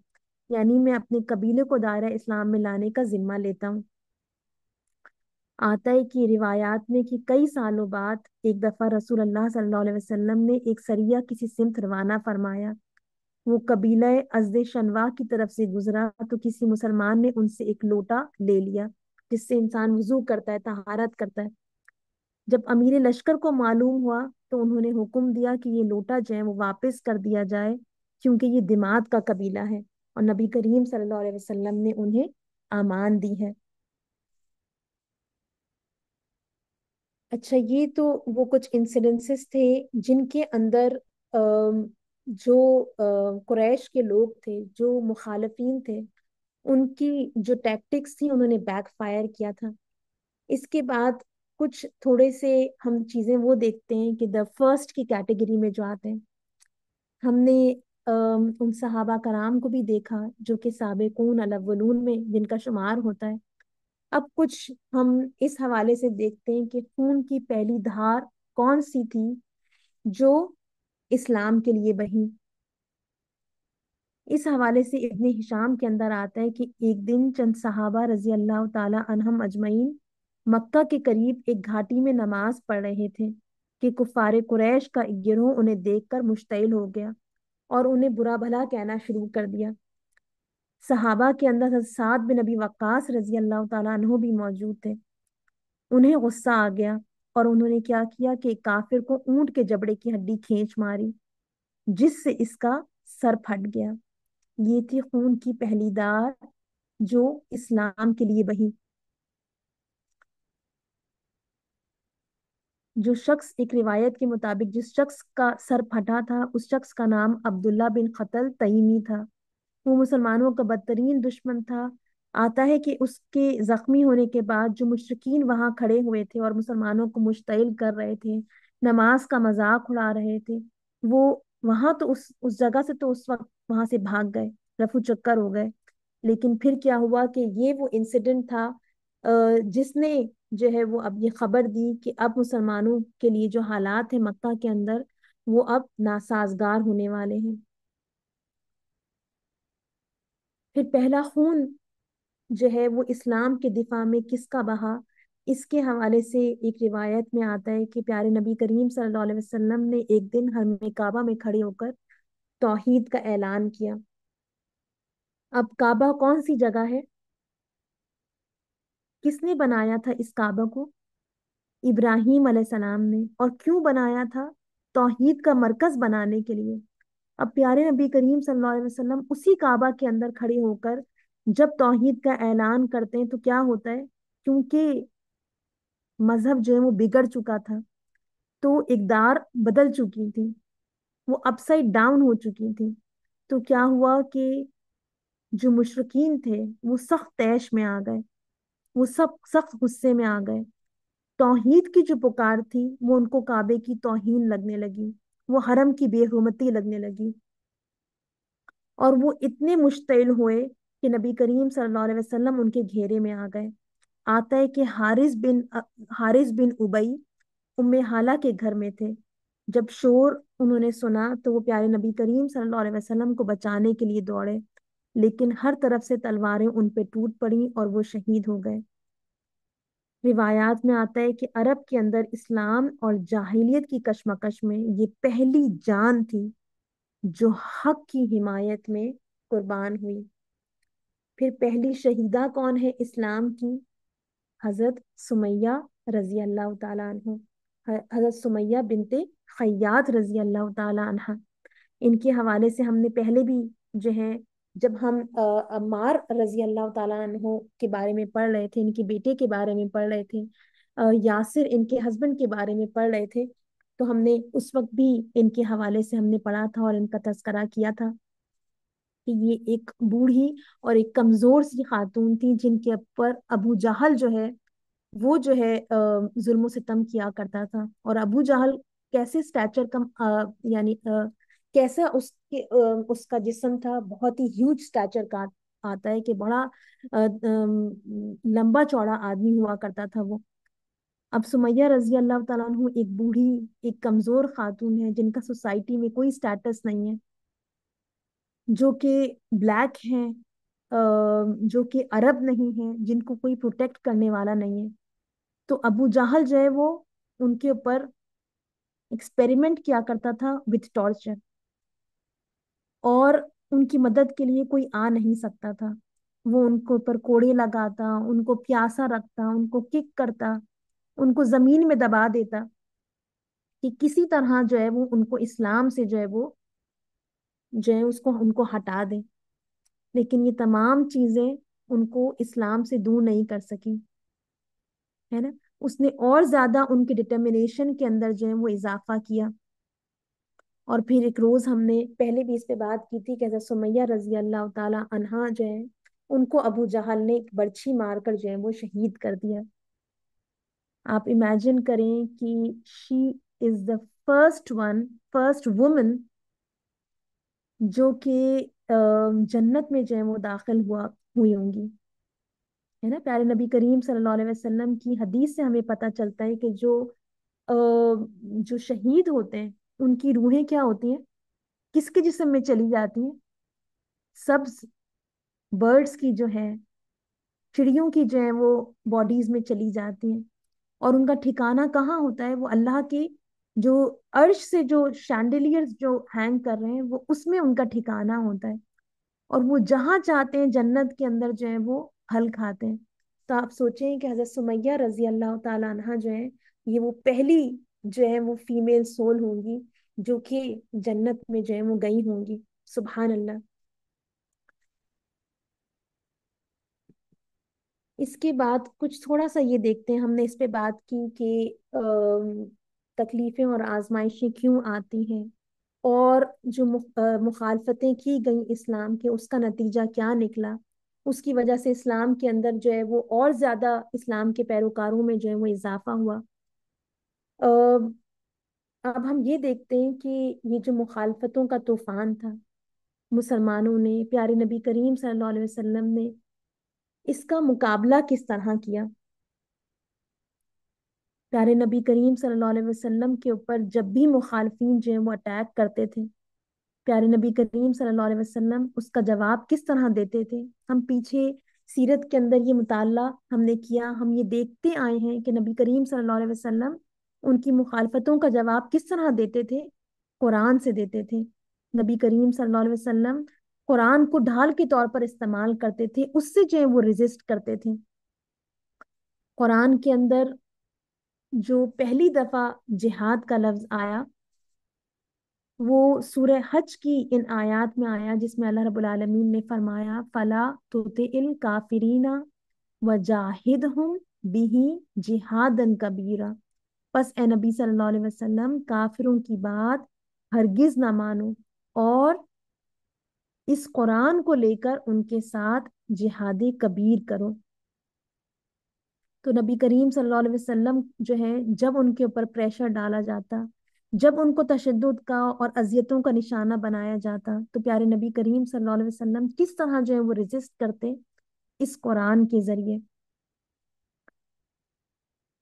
Speaker 1: यानी मैं अपने कबीले को दायरा इस्लाम में लाने का जिम्मा लेता हूँ। आता है कि रिवायात में कि कई सालों बाद एक दफा रसूल अल्लाह सल्लल्लाहु अलैहि वसल्लम ने एक सरिया किसी सिमत रवाना फरमाया। वो कबीला अज़द शनवा की तरफ से गुजरा, तो किसी मुसलमान ने उनसे एक लोटा ले लिया जिससे इंसान वुजू करता है, तहारत करता है। जब अमीर लश्कर को मालूम हुआ تو انہوں نے حکم دیا کہ یہ لوٹا جو ہے وہ واپس کر دیا جائے، کیونکہ یہ دماد کا قبیلہ ہے، اور نبی کریم صلی اللہ علیہ وسلم نے انہیں امان دی ہے۔ اچھا، یہ تو وہ کچھ انسیڈنسز تھے جن کے اندر آم، جو قریش کے لوگ تھے، جو مخالفین تھے، ان کی جو ٹیکٹکس تھی انہوں نے بیک فائر کیا تھا۔ اس کے بعد کچھ تھوڑے سے ہم چیزیں وہ دیکھتے ہیں کہ دا فرسٹ کی کیٹیگری میں جو آتے ہیں، ہم نے ان صحابہ کرام کو بھی دیکھا جو کہ سابقون الاولون میں جن کا شمار ہوتا ہے۔ اب کچھ ہم اس حوالے سے دیکھتے ہیں کہ خون کی پہلی دھار کون سی تھی جو اسلام کے لیے بہی۔ اس حوالے سے ابن ہشام کے اندر آتا ہے کہ ایک دن چند صحابہ رضی اللہ تعالی عنہم اجمعین مکہ کے قریب ایک گھاٹی میں نماز پڑھ رہے تھے کہ کفار قریش کا ایک گروہ انہیں دیکھ کر مشتعل ہو گیا اور انہیں برا بھلا کہنا شروع کر دیا۔ صحابہ کے اندر حضرت سعد بن ابی وقاص رضی اللہ تعالیٰ عنہ بھی موجود تھے۔ انہیں غصہ آ گیا اور انہوں نے کیا کیا کہ ایک کافر کو اونٹ کے جبڑے کی ہڈی کھینچ ماری، جس سے اس کا سر پھٹ گیا۔ یہ تھی خون کی پہلی دار جو اسلام کے لیے بہی۔ جو شخص، ایک روایت کے مطابق جس شخص کا سر پھٹا تھا، اس شخص کا نام عبداللہ بن قتل تیمی تھا۔ وہ مسلمانوں کا بدترین دشمن تھا۔ آتا ہے کہ اس کے زخمی ہونے کے بعد جو مشرکین وہاں کھڑے ہوئے تھے اور مسلمانوں کو مشتعل کر رہے تھے، نماز کا مذاق اڑا رہے تھے، وہ وہاں تو اس جگہ سے تو اس وقت وہاں سے بھاگ گئے، رفو چکر ہو گئے۔ لیکن پھر کیا ہوا کہ یہ وہ انسیڈنٹ تھا جس نے جو ہے وہ اب یہ خبر دی کہ اب مسلمانوں کے لیے جو حالات ہیں مکہ کے اندر، وہ اب ناسازگار ہونے والے ہیں۔ پھر پہلا خون جو ہے وہ اسلام کے دفاع میں کس کا بہا، اس کے حوالے سے ایک روایت میں آتا ہے کہ پیارے نبی کریم صلی اللہ علیہ وسلم نے ایک دن حرم کعبہ میں کھڑے ہو کر توحید کا اعلان کیا۔ اب کعبہ کون سی جگہ ہے؟ کس نے بنایا تھا اس کعبہ کو؟ ابراہیم علیہ السلام نے۔ اور کیوں بنایا تھا؟ توحید کا مرکز بنانے کے لیے۔ اب پیارے نبی کریم صلی اللہ علیہ وسلم اسی کعبہ کے اندر کھڑے ہو کر جب توحید کا اعلان کرتے ہیں تو کیا ہوتا ہے؟ کیونکہ مذہب جو ہے وہ بگڑ چکا تھا، تو اقدار بدل چکی تھی، وہ اپ سائڈ ڈاؤن ہو چکی تھی، تو کیا ہوا کہ جو مشرکین تھے وہ سخت طیش میں آ گئے، وہ سب سخت غصے میں آ گئے۔ توحید کی جو پکار تھی وہ ان کو کعبے کی توہین لگنے لگی، وہ حرم کی بے حرمتی لگنے لگی، اور وہ اتنے مشتعل ہوئے کہ نبی کریم صلی اللہ علیہ وسلم ان کے گھیرے میں آ گئے۔ آتا ہے کہ حارث بن ابئی ام حالہ کے گھر میں تھے۔ جب شور انہوں نے سنا تو وہ پیارے نبی کریم صلی اللہ علیہ وسلم کو بچانے کے لیے دوڑے، لیکن ہر طرف سے تلواریں ان پہ ٹوٹ پڑیں اور وہ شہید ہو گئے۔ روایات میں آتا ہے کہ عرب کے اندر اسلام اور جاہلیت کی کشمکش میں یہ پہلی جان تھی جو حق کی حمایت میں قربان ہوئی۔ پھر پہلی شہیدہ کون ہے اسلام کی؟ حضرت سمیہ رضی اللہ تعالیٰ عنہ، حضرت سمیہ بنت خیاط رضی اللہ تعالیٰ عنہ۔ ان کے حوالے سے ہم نے پہلے بھی جو ہے، جب ہم عمار رضی اللہ تعالیٰ عنہ کے بارے میں پڑھ رہے تھے، ان کے بیٹے کے بارے میں پڑھ رہے تھے، یاسر ان کے ہسبینڈ کے بارے میں پڑھ رہے تھے، تو ہم نے اس وقت بھی ان کے حوالے سے ہم نے پڑھا تھا اور ان کا تذکرہ کیا تھا کہ یہ ایک بوڑھی اور ایک کمزور سی خاتون تھی جن کے اوپر ابو جہل جو ہے وہ جو ہے ظلم و ستم کیا کرتا تھا۔ اور ابو جہل کیسے سٹیچر کم یعنی کیسا اس کا جسم تھا، بہت ہی ہیوج سٹیچر کا آتا ہے کہ بڑا لمبا چوڑا آدمی ہوا کرتا تھا وہ۔ اب سمیہ رضی اللہ تعالیٰ عنہ ایک بوڑھی، ایک کمزور خاتون ہے جن کا سوسائٹی میں کوئی سٹیٹس نہیں ہے، جو کہ بلیک ہیں، جو کہ عرب نہیں ہیں، جن کو کوئی پروٹیکٹ کرنے والا نہیں ہے۔ تو ابو جہل جو ہے وہ ان کے اوپر ایکسپیریمنٹ کیا کرتا تھا وتھ ٹارچر، اور ان کی مدد کے لیے کوئی آ نہیں سکتا تھا۔ وہ ان کو اوپر کوڑے لگاتا، ان کو پیاسا رکھتا، ان کو کک کرتا، ان کو زمین میں دبا دیتا۔ कि किसी तरह जो है वो उनको इस्लाम से जो है वो जो है उसको उनको हटा दें। लेकिन ये तमाम चीजें उनको इस्लाम से दूर नहीं कर सकी, है ना। उसने और ज्यादा उनके डिटर्मिनेशन के अंदर जो है वो इजाफा किया। और फिर एक रोज हमने पहले भी इस पे बात की थी कि हज़रत सुमैया रजी अल्लाह ताला अन्हा जो है उनको अबू जहल ने एक बर्छी मारकर जो है वो शहीद कर दिया। आप इमेजिन करें कि she is the first woman जो कि जन्नत में जो है वो दाखिल हुई होंगी, है ना। प्यारे नबी करीम सल्लल्लाहु अलैहि वसल्लम की हदीस से हमें पता चलता है कि जो शहीद होते हैं उनकी रूहें क्या होती हैं, किसके जिस्म में चली जाती हैं? सब बर्ड्स की जो है, चिड़ियों की जो है वो बॉडीज में चली जाती हैं। और उनका ठिकाना कहाँ होता है? वो अल्लाह की जो अर्श से जो शैंडलियर्स जो हैंग कर रहे हैं वो उसमें उनका ठिकाना होता है। और वो जहां चाहते हैं जन्नत के अंदर जो है वो फल खाते हैं। तो आप सोचें कि हजरत सुमैया रजी अल्लाह ताला अन्हा जो है ये वो पहली जो है वो फीमेल सोल होंगी जो कि जन्नत में जो है वो गई होंगी। सुभान अल्लाह। इसके बाद कुछ थोड़ा सा ये देखते हैं, हमने इस पे बात की कि तकलीफें और आजमाइशें क्यों आती हैं, और जो मुखालफतें की गई इस्लाम के उसका नतीजा क्या निकला। उसकी वजह से इस्लाम के अंदर जो है वो और ज्यादा इस्लाम के पैरोकारों में जो है वो इजाफा हुआ। अ, अब हम ये देखते हैं कि ये जो मुखालफतों का तूफान था, मुसलमानों ने, प्यारे नबी करीम सल्लल्लाहु अलैहि वसल्लम ने इसका मुकाबला किस तरह किया। प्यारे नबी करीम सल्लल्लाहु अलैहि वसल्लम के ऊपर जब भी मुखालफिन जो है वो अटैक करते थे, प्यारे नबी करीम सल्लल्लाहु अलैहि वसल्लम उसका जवाब किस तरह देते थे। हम पीछे सीरत के अंदर ये मुताला हमने किया, हम ये देखते आए हैं कि नबी करीम सल्लल्लाहु अलैहि वसल्लम उनकी मुखालफतों का जवाब किस तरह देते थे। कुरान से देते थे। नबी करीम सल्लल्लाहु अलैहि वसल्लम कुरान को ढाल के तौर पर इस्तेमाल करते थे, उससे जो है वो रेजिस्ट करते थे। कुरान के अंदर जो पहली दफा जिहाद का लफ्ज आया वो सूरह हज की इन आयत में आया, जिसमें अल्लाह रब्बुल आलमीन ने फरमाया फला तुतिल काफिरीना वजाहिदहुम बिही जिहादन कबीरा। बस ए नबी सल्लल्लाहु अलैहि वसल्लम काफिरों की बात हरगिज ना मानो, और इस कुरान को लेकर उनके साथ जिहाद कबीर करो। तो नबी करीम सल्लल्लाहु अलैहि वसल्लम जो है जब उनके ऊपर प्रेशर डाला जाता, जब उनको तशद्दुद का और अजियतों का निशाना बनाया जाता, तो प्यारे नबी करीम सल्लल्लाहु अलैहि वसल्लम किस तरह जो है वो रेजिस्ट करते। इस कुरान के जरिए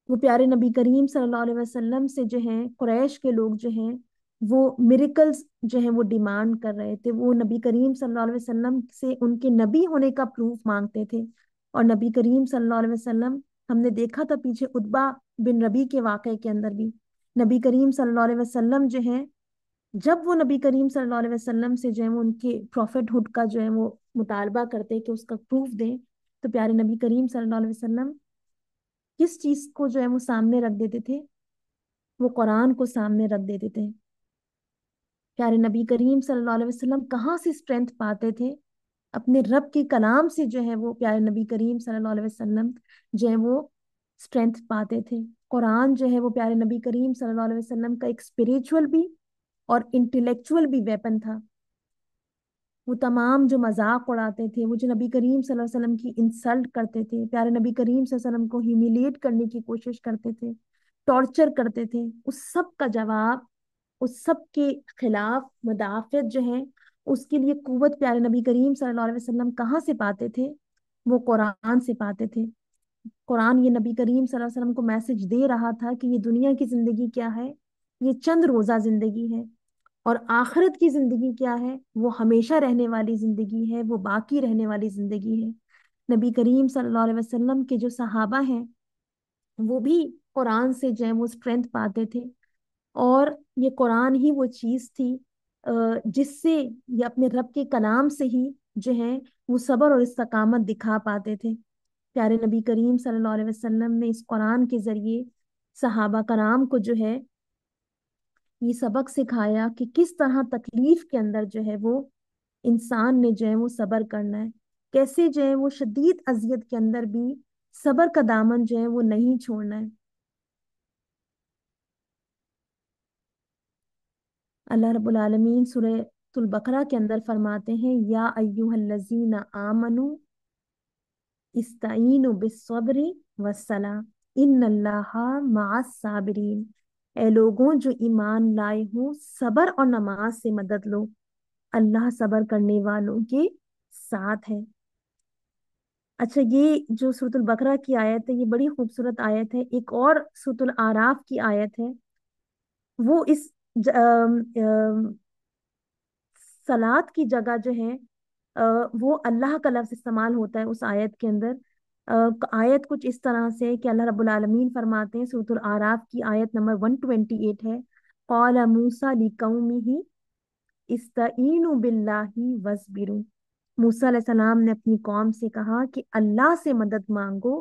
Speaker 1: वो प्यारे नबी करीम सल्लल्लाहु अलैहि वसल्लम से जो है कुरैश के लोग जो हैं वो मिरेकल्स जो है वो डिमांड कर रहे थे। वो नबी करीम सल्लल्लाहु अलैहि वसल्लम से उनके नबी होने का प्रूफ मांगते थे। और नबी करीम सल्लल्लाहु अलैहि वसल्लम, हमने देखा था पीछे उतबा बिन रबी के वाकये के अंदर भी, नबी करीम सल्लल्लाहु अलैहि वसल्लम जो है जब वो नबी करीम सल्लल्लाहु अलैहि वसल्लम से जो है वो उनके प्रॉफिटहुड का जो है वो मुतालबा करते कि उसका प्रूफ दें, तो प्यारे नबी करीम सल्लल्लाहु अलैहि वसल्लम किस चीज को जो है वो सामने रख देते थे? वो कुरान को सामने रख देते थे। प्यारे नबी करीम सल्लल्लाहु अलैहि वसल्लम कहाँ से स्ट्रेंथ पाते थे? अपने रब के कलाम से जो है वो प्यारे नबी करीम सल्लल्लाहु अलैहि वसल्लम जो है वो स्ट्रेंथ पाते थे। कुरान जो है वो प्यारे नबी करीम सल्लल्लाहु अलैहि वसल्लम का एक स्पिरिचुअल भी और इंटेलेक्चुअल भी वेपन था। वो तमाम जो मजाक उड़ाते थे, वो जो नबी करीम सल्लल्लाहु अलैहि वसल्लम की इंसल्ट करते थे, प्यारे नबी करीम सल्लल्लाहु अलैहि वसल्लम को ह्यूमिलिएट करने की कोशिश करते थे, टॉर्चर करते थे, उस सब का जवाब, उस सब के खिलाफ मुदाफियत जो है उसके लिए कुव्वत प्यारे नबी करीम सल्लल्लाहु अलैहि वसल्लम कहाँ से पाते थे? वो कुरान से पाते थे। कुरान ये नबी करीम सल्लल्लाहु अलैहि वसल्लम को मैसेज दे रहा था कि ये दुनिया की जिंदगी क्या है, ये चंद रोजा जिंदगी है। और आखिरत की जिंदगी क्या है? वो हमेशा रहने वाली जिंदगी है, वो बाकी रहने वाली जिंदगी है। नबी करीम सल्लल्लाहु अलैहि वसल्लम के जो सहाबा हैं वो भी कुरान से जो है वो स्ट्रेंथ पाते थे। और ये कुरान ही वो चीज थी जिससे ये अपने रब के कलाम से ही जो है वो सब्र और इस्तकामत दिखा पाते थे। प्यारे नबी करीम सल्लल्लाहु अलैहि वसल्लम ने इस कुरान के जरिए सहाबा कराम को जो है ये सबक सिखाया कि किस तरह तकलीफ के अंदर जो है वो इंसान ने जो है वो सब्र करना है, कैसे जो है वो शदीद अजियत के अंदर भी सब्र का दामन जो है वो नहीं छोड़ना है। अल्लाह रब्बुल आलमीन सूरह बकरा के अंदर फरमाते हैं, या अय्युहल्लज़ीना आमनू इस्ताईनु बिस्सब्रि वस्सला इन्नल्लाहा मअस साबिरीन। ए लोगों जो ईमान लाए हो, सबर और नमाज से मदद लो, अल्लाह सबर करने वालों के साथ है। अच्छा, ये जो सूरतुल बकरा की आयत है ये बड़ी खूबसूरत आयत है। एक और सूरतुल आराफ की आयत है, वो इस सलात की जगह जो है वो अल्लाह का लफ्ज इस्तेमाल होता है उस आयत के अंदर। आयत कुछ इस तरह से है कि अल्लाह रब्बुल आलमीन फरमाते हैं, सूरतुल आराफ की आयत नंबर 128 है, क़ाल मूसा लिक़ौमिही इस्तईनु बिल्लाहि वस्बिरु। मूसा अलैहिस्सलाम ने अपनी कौम से कहा कि अल्लाह से मदद मांगो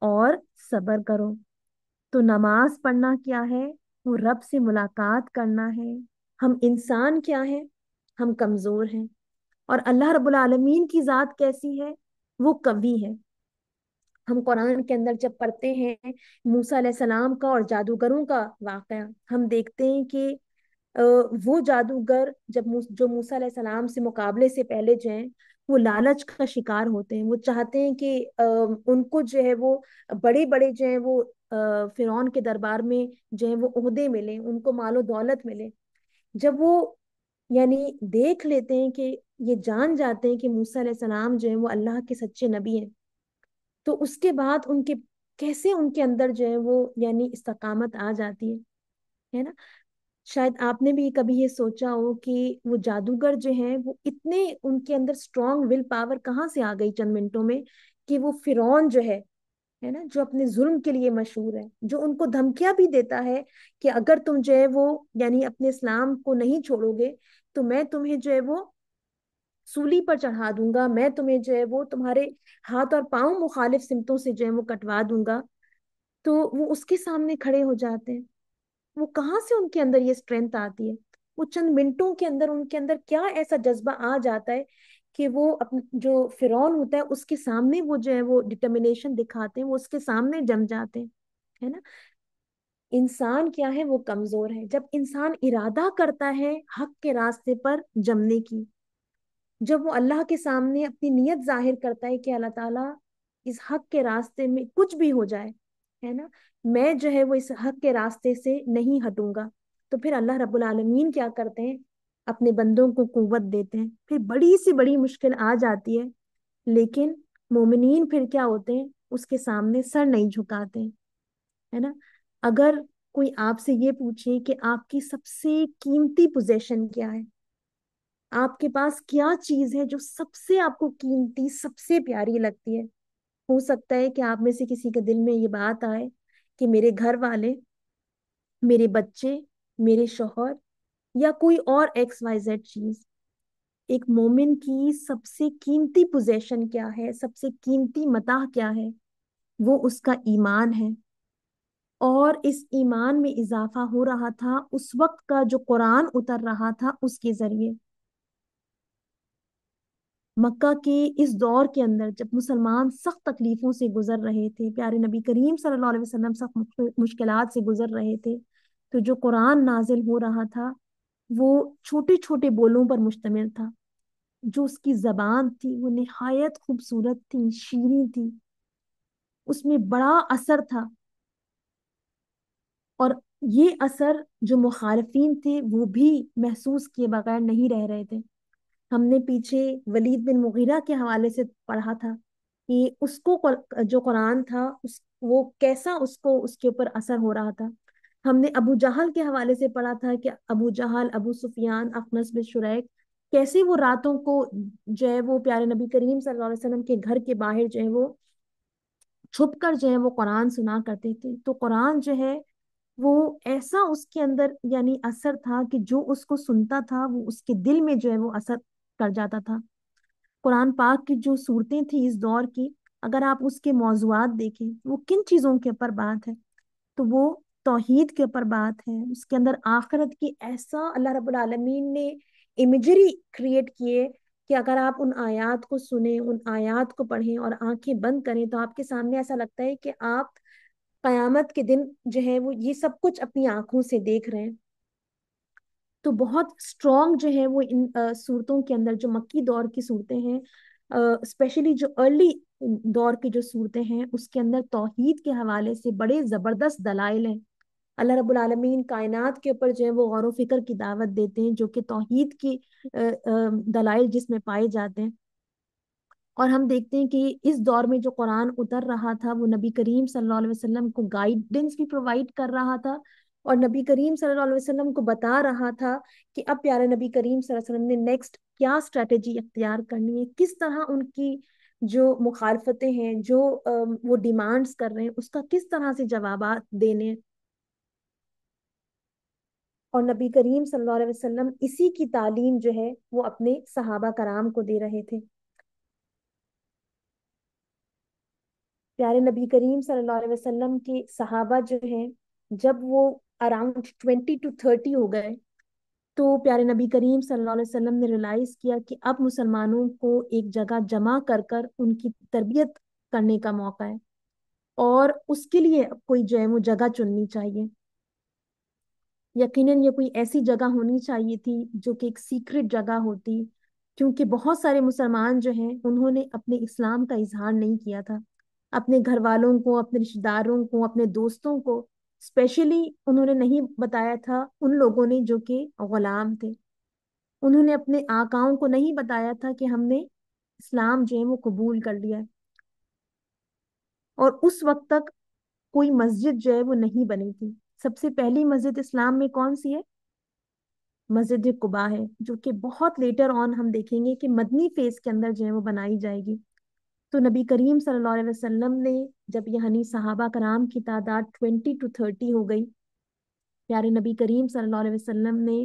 Speaker 1: और सब्र करो। तो नमाज पढ़ना क्या है? वो रब से मुलाकात करना है। हम इंसान क्या है? हम कमजोर हैं। और अल्लाह रब्बुल आलमीन की जात कैसी है? वो कवी है। हम कुरान के अंदर जब पढ़ते हैं मूसा अलैहिस्सलाम का और जादूगरों का वाकया, हम देखते हैं कि वो जादूगर जब जो मूसा अलैहिस्सलाम से मुकाबले से पहले जो हैं वो लालच का शिकार होते हैं। वो चाहते हैं कि उनको जो है वो बड़े बड़े जो है वो फिरौन के दरबार में जो है वो ओहदे मिले, उनको मालो दौलत मिले। जब वो यानी देख लेते हैं कि ये जान जाते हैं कि मूसा अलैहिस्सलाम जो है वो अल्लाह के सच्चे नबी हैं, तो उसके बाद उनके कैसे उनके अंदर जो है वो यानी इस्तकामत आ जाती है ना। शायद आपने भी कभी ये सोचा हो कि वो जादूगर जो हैं वो इतने उनके अंदर स्ट्रॉन्ग विल पावर कहाँ से आ गई चंद मिनटों में, कि वो फिरौन जो है ना, जो अपने जुल्म के लिए मशहूर है, जो उनको धमकियां भी देता है कि अगर तुम जो है वो यानी अपने इस्लाम को नहीं छोड़ोगे तो मैं तुम्हें जो है वो सूली पर चढ़ा दूंगा, मैं तुम्हें जो है वो तुम्हारे हाथ और पांव मुखालिफ सिमतों से जो है वो कटवा दूंगा। तो वो उसके सामने खड़े हो जाते हैं। वो कहाँ से उनके अंदर ये स्ट्रेंथ आती है? वो चंद मिनटों के अंदर उनके अंदर क्या ऐसा जज्बा आ जाता है कि वो अपने जो फिरौन होता है उसके सामने वो जो है वो डिटर्मिनेशन दिखाते हैं, वो उसके सामने जम जाते हैं, है ना। इंसान क्या है? वो कमजोर है। जब इंसान इरादा करता है हक के रास्ते पर जमने की, जब वो अल्लाह के सामने अपनी नीयत जाहिर करता है कि अल्लाह ताला इस हक के रास्ते में कुछ भी हो जाए, है ना, मैं जो है वो इस हक के रास्ते से नहीं हटूंगा, तो फिर अल्लाह रब्बुल आलमीन क्या करते हैं? अपने बंदों को कुव्वत देते हैं। फिर बड़ी सी बड़ी मुश्किल आ जाती है, लेकिन मोमिनीन फिर क्या होते हैं? उसके सामने सर नहीं झुकाते हैं, है ना। अगर कोई आपसे ये पूछे कि आपकी सबसे कीमती पोजेशन क्या है, आपके पास क्या चीज है जो सबसे आपको कीमती, सबसे प्यारी लगती है, हो सकता है कि आप में से किसी के दिल में ये बात आए कि मेरे घर वाले, मेरे बच्चे, मेरे शौहर, या कोई और एक्स वाई जेड चीज। एक मोमिन की सबसे कीमती पोजेशन क्या है, सबसे कीमती मताह क्या है? वो उसका ईमान है। और इस ईमान में इजाफा हो रहा था उस वक्त का जो कुरान उतर रहा था उसके जरिए। मक्का के इस दौर के अंदर जब मुसलमान सख्त तकलीफों से गुजर रहे थे, प्यारे नबी करीम सल्लल्लाहु अलैहि वसल्लम सख्त मुश्किलात से गुजर रहे थे, तो जो कुरान नाजिल हो रहा था वो छोटे छोटे बोलों पर मुश्तमिल था। जो उसकी जबान थी वो निहायत खूबसूरत थी, शीरीं थी, उसमें बड़ा असर था। और ये असर जो मुखालिफिन थे वो भी महसूस किए बगैर नहीं रह रहे थे। हमने पीछे वलीद बिन मुगीरा के हवाले से पढ़ा था कि उसको जो कुरान था उस वो कैसा उसको उसके ऊपर असर हो रहा था। हमने अबू जहल के हवाले से पढ़ा था कि अबू जहल, अबू सुफियान, अखनस बिन शुरैक कैसे वो रातों को जो है वो प्यारे नबी करीम सल्लल्लाहु अलैहि वसल्लम के घर के बाहर जो है वो छुप कर जो है वो कुरान सुना करते थे। तो कुरान जो है वो ऐसा उसके अंदर यानी असर था कि जो उसको सुनता था वो उसके दिल में जो है वो असर कर जाता था। कुरान पाक की जो सूरतें थी इस दौर की, अगर आप उसके मौजुआत देखें वो किन चीजों के ऊपर बात है, तो वो तौहीद के ऊपर बात है, उसके अंदर आखिरत की ऐसा अल्लाह रब्बुल आलमीन ने इमेजरी क्रिएट किए कि अगर आप उन आयात को सुने, उन आयात को पढ़ें और आंखें बंद करें तो आपके सामने ऐसा लगता है कि आप कयामत के दिन जो है वो ये सब कुछ अपनी आंखों से देख रहे हैं। तो बहुत स्ट्रॉन्ग जो है वो इन सूरतों के अंदर, जो मक्की दौर की सूरतें हैं, स्पेशली जो अर्ली दौर की जो सूरतें हैं, उसके अंदर तौहीद के हवाले से बड़े जबरदस्त दलाइल हैं। अल्लाह रब्बुल आलमीन कायनात के ऊपर जो है वो गौर व फिक्र की दावत देते हैं, जो कि तौहीद की दलाइल जिसमें पाए जाते हैं। और हम देखते हैं कि इस दौर में जो कुरान उतर रहा था वो नबी करीम सल्लल्लाहु अलैहि वसल्लम को गाइडेंस भी प्रोवाइड कर रहा था, और नबी करीम सल्लल्लाहु अलैहि वसल्लम को बता रहा था कि अब प्यारे नबी करीम सल्लल्लाहु अलैहि वसल्लम ने नेक्स्ट क्या स्ट्रेटेजी इख्तियार करनी है, किस तरह उनकी जो मुखालफतें हैं, जो वो डिमांड्स कर रहे हैं, उसका किस तरह से जवाबात देने हैं। और नबी करीम सल्लल्लाहु अलैहि वसल्लम इसी की तालीम जो है वो अपने सहाबा कराम को दे रहे थे। प्यारे नबी करीम सल्लल्लाहु अलैहि वसल्लम के सहाबा जो हैं, जब वो अराउंड 20 to 30 हो गए, तो प्यारे नबी करीम सल्लल्लाहु अलैहि वसल्लम ने रियलाइज किया कि अब मुसलमानों को एक जगह जमा कर कर उनकी तरबियत करने का मौका है, और उसके लिए अब कोई जो है वो जगह चुननी चाहिए। यकीनन ये कोई ऐसी जगह होनी चाहिए थी जो कि एक सीक्रेट जगह होती, क्योंकि बहुत सारे मुसलमान जो हैं उन्होंने अपने इस्लाम का इजहार नहीं किया था। अपने घर वालों को, अपने रिश्तेदारों को, अपने दोस्तों को स्पेशली उन्होंने नहीं बताया था। उन लोगों ने जो कि गुलाम थे, उन्होंने अपने आकाओं को नहीं बताया था कि हमने इस्लाम जो है वो कबूल कर लिया है। और उस वक्त तक कोई मस्जिद जो है वो नहीं बनी थी। सबसे पहली मस्जिद इस्लाम में कौन सी है? मस्जिद कुबा है, जो कि बहुत लेटर ऑन हम देखेंगे कि मदनी फेज के अंदर जो है वो बनाई जाएगी। तो नबी करीम सल्लल्लाहु अलैहि वसल्लम ने, जब यानी सहाबा कराम की तादाद 20 to 30 हो गई, प्यारे नबी करीम सल्लल्लाहु अलैहि वसल्लम ने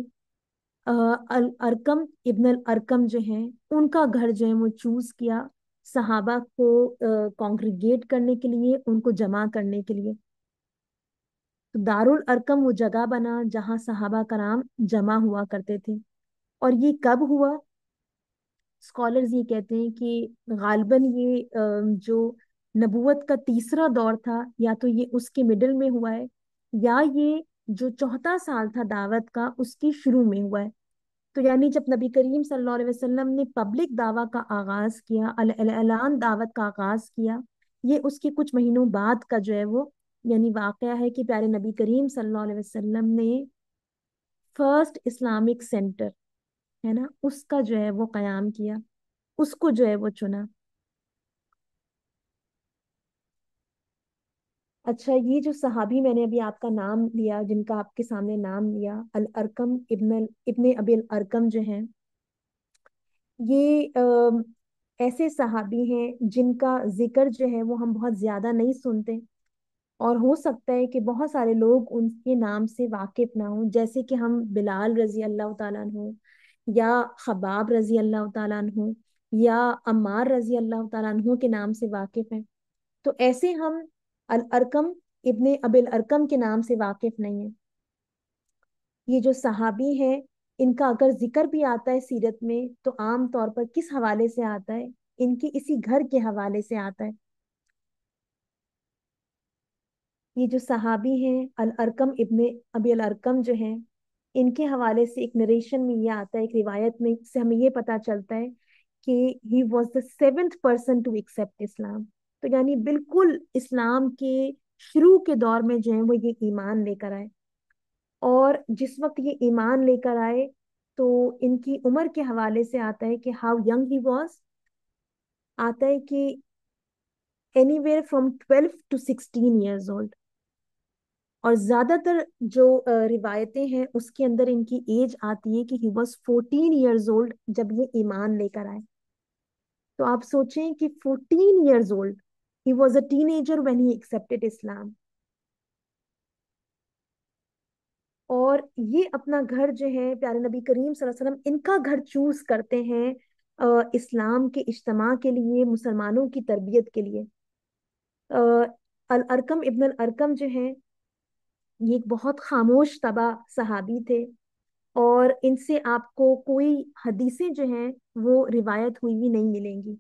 Speaker 1: अल अरकम इब्न अल अरकम जो हैं उनका घर जो है वो चूज किया, सहाबा को कॉन्ग्रीगेट करने के लिए, उनको जमा करने के लिए। तो दारुल अरकम वो जगह बना जहां सहाबा कराम जमा हुआ करते थे। और ये कब हुआ? स्कॉलर्स ये कहते हैं कि गालबन ये जो नबूवत का तीसरा दौर था, या तो ये उसके मिडिल में हुआ है, या ये जो चौथा साल था दावत का उसके शुरू में हुआ है। तो यानी जब नबी करीम सल्लल्लाहु अलैहि वसल्लम ने पब्लिक दावा का आगाज किया, ऐलान दावत का आगाज किया, ये उसके कुछ महीनों बाद का जो है वो यानी वाकया है कि प्यारे नबी करीम सल्लल्लाहु अलैहि वसल्लम ने फर्स्ट इस्लामिक सेंटर है ना, उसका जो है वो कयाम किया, उसको जो है वो चुना। अच्छा, ये जो सहाबी मैंने अभी आपका नाम लिया, जिनका आपके सामने नाम लिया, अल अरकम इब्न इब्ने अबिल अरकम जो हैं, ये ऐसे सहाबी हैं जिनका जिक्र जो है वो हम बहुत ज्यादा नहीं सुनते। और हो सकता है कि बहुत सारे लोग उनके नाम से वाकिफ ना हो, जैसे कि हम बिलाल रजी अल्लाह ताला अन्हु, या खबाब रजी अल्लाह ताला अन्हु, या अम्मार रजी अल्लाह ताला अन्हु के नाम से वाकिफ हैं। तो ऐसे हम अल अरकम इब्ने अबिल अरकम के नाम से वाकिफ नहीं है। ये जो सहाबी हैं, इनका अगर जिक्र भी आता है सीरत में तो आम तौर पर किस हवाले से आता है? इनके इसी घर के हवाले से आता है। ये जो सहाबी हैं अल अरकम इब्ने अबी अल अरकम जो हैं, इनके हवाले से एक नरेशन में ये आता है, एक रिवायत में से हमें ये पता चलता है कि he was the 7th person to accept Islam. तो यानी बिल्कुल इस्लाम के शुरू के दौर में जो है वो ये ईमान लेकर आए। और जिस वक्त ये ईमान लेकर आए, तो इनकी उम्र के हवाले से आता है कि हाउ यंग ही वॉज। आता है कि anywhere from 12 to 16 years old. और ज्यादातर जो रिवायतें हैं उसके अंदर इनकी एज आती है कि ही वॉज 14 years ओल्ड जब ये ईमान लेकर आए। तो आप सोचें कि 14 years old, he was a teenager when he accepted Islam. और ये अपना घर जो है प्यारे नबी करीम सल्लल्लाहु अलैहि वसल्लम इनका घर चूज करते हैं इस्लाम के इज्तिमा के लिए, मुसलमानों की तरबियत के लिए। अ, अल अरकम इब्न अल अरकम जो हैं, ये एक बहुत खामोश तबा सहाबी थे, और इनसे आपको कोई हदीसें जो हैं वो रिवायत हुई भी नहीं मिलेंगी।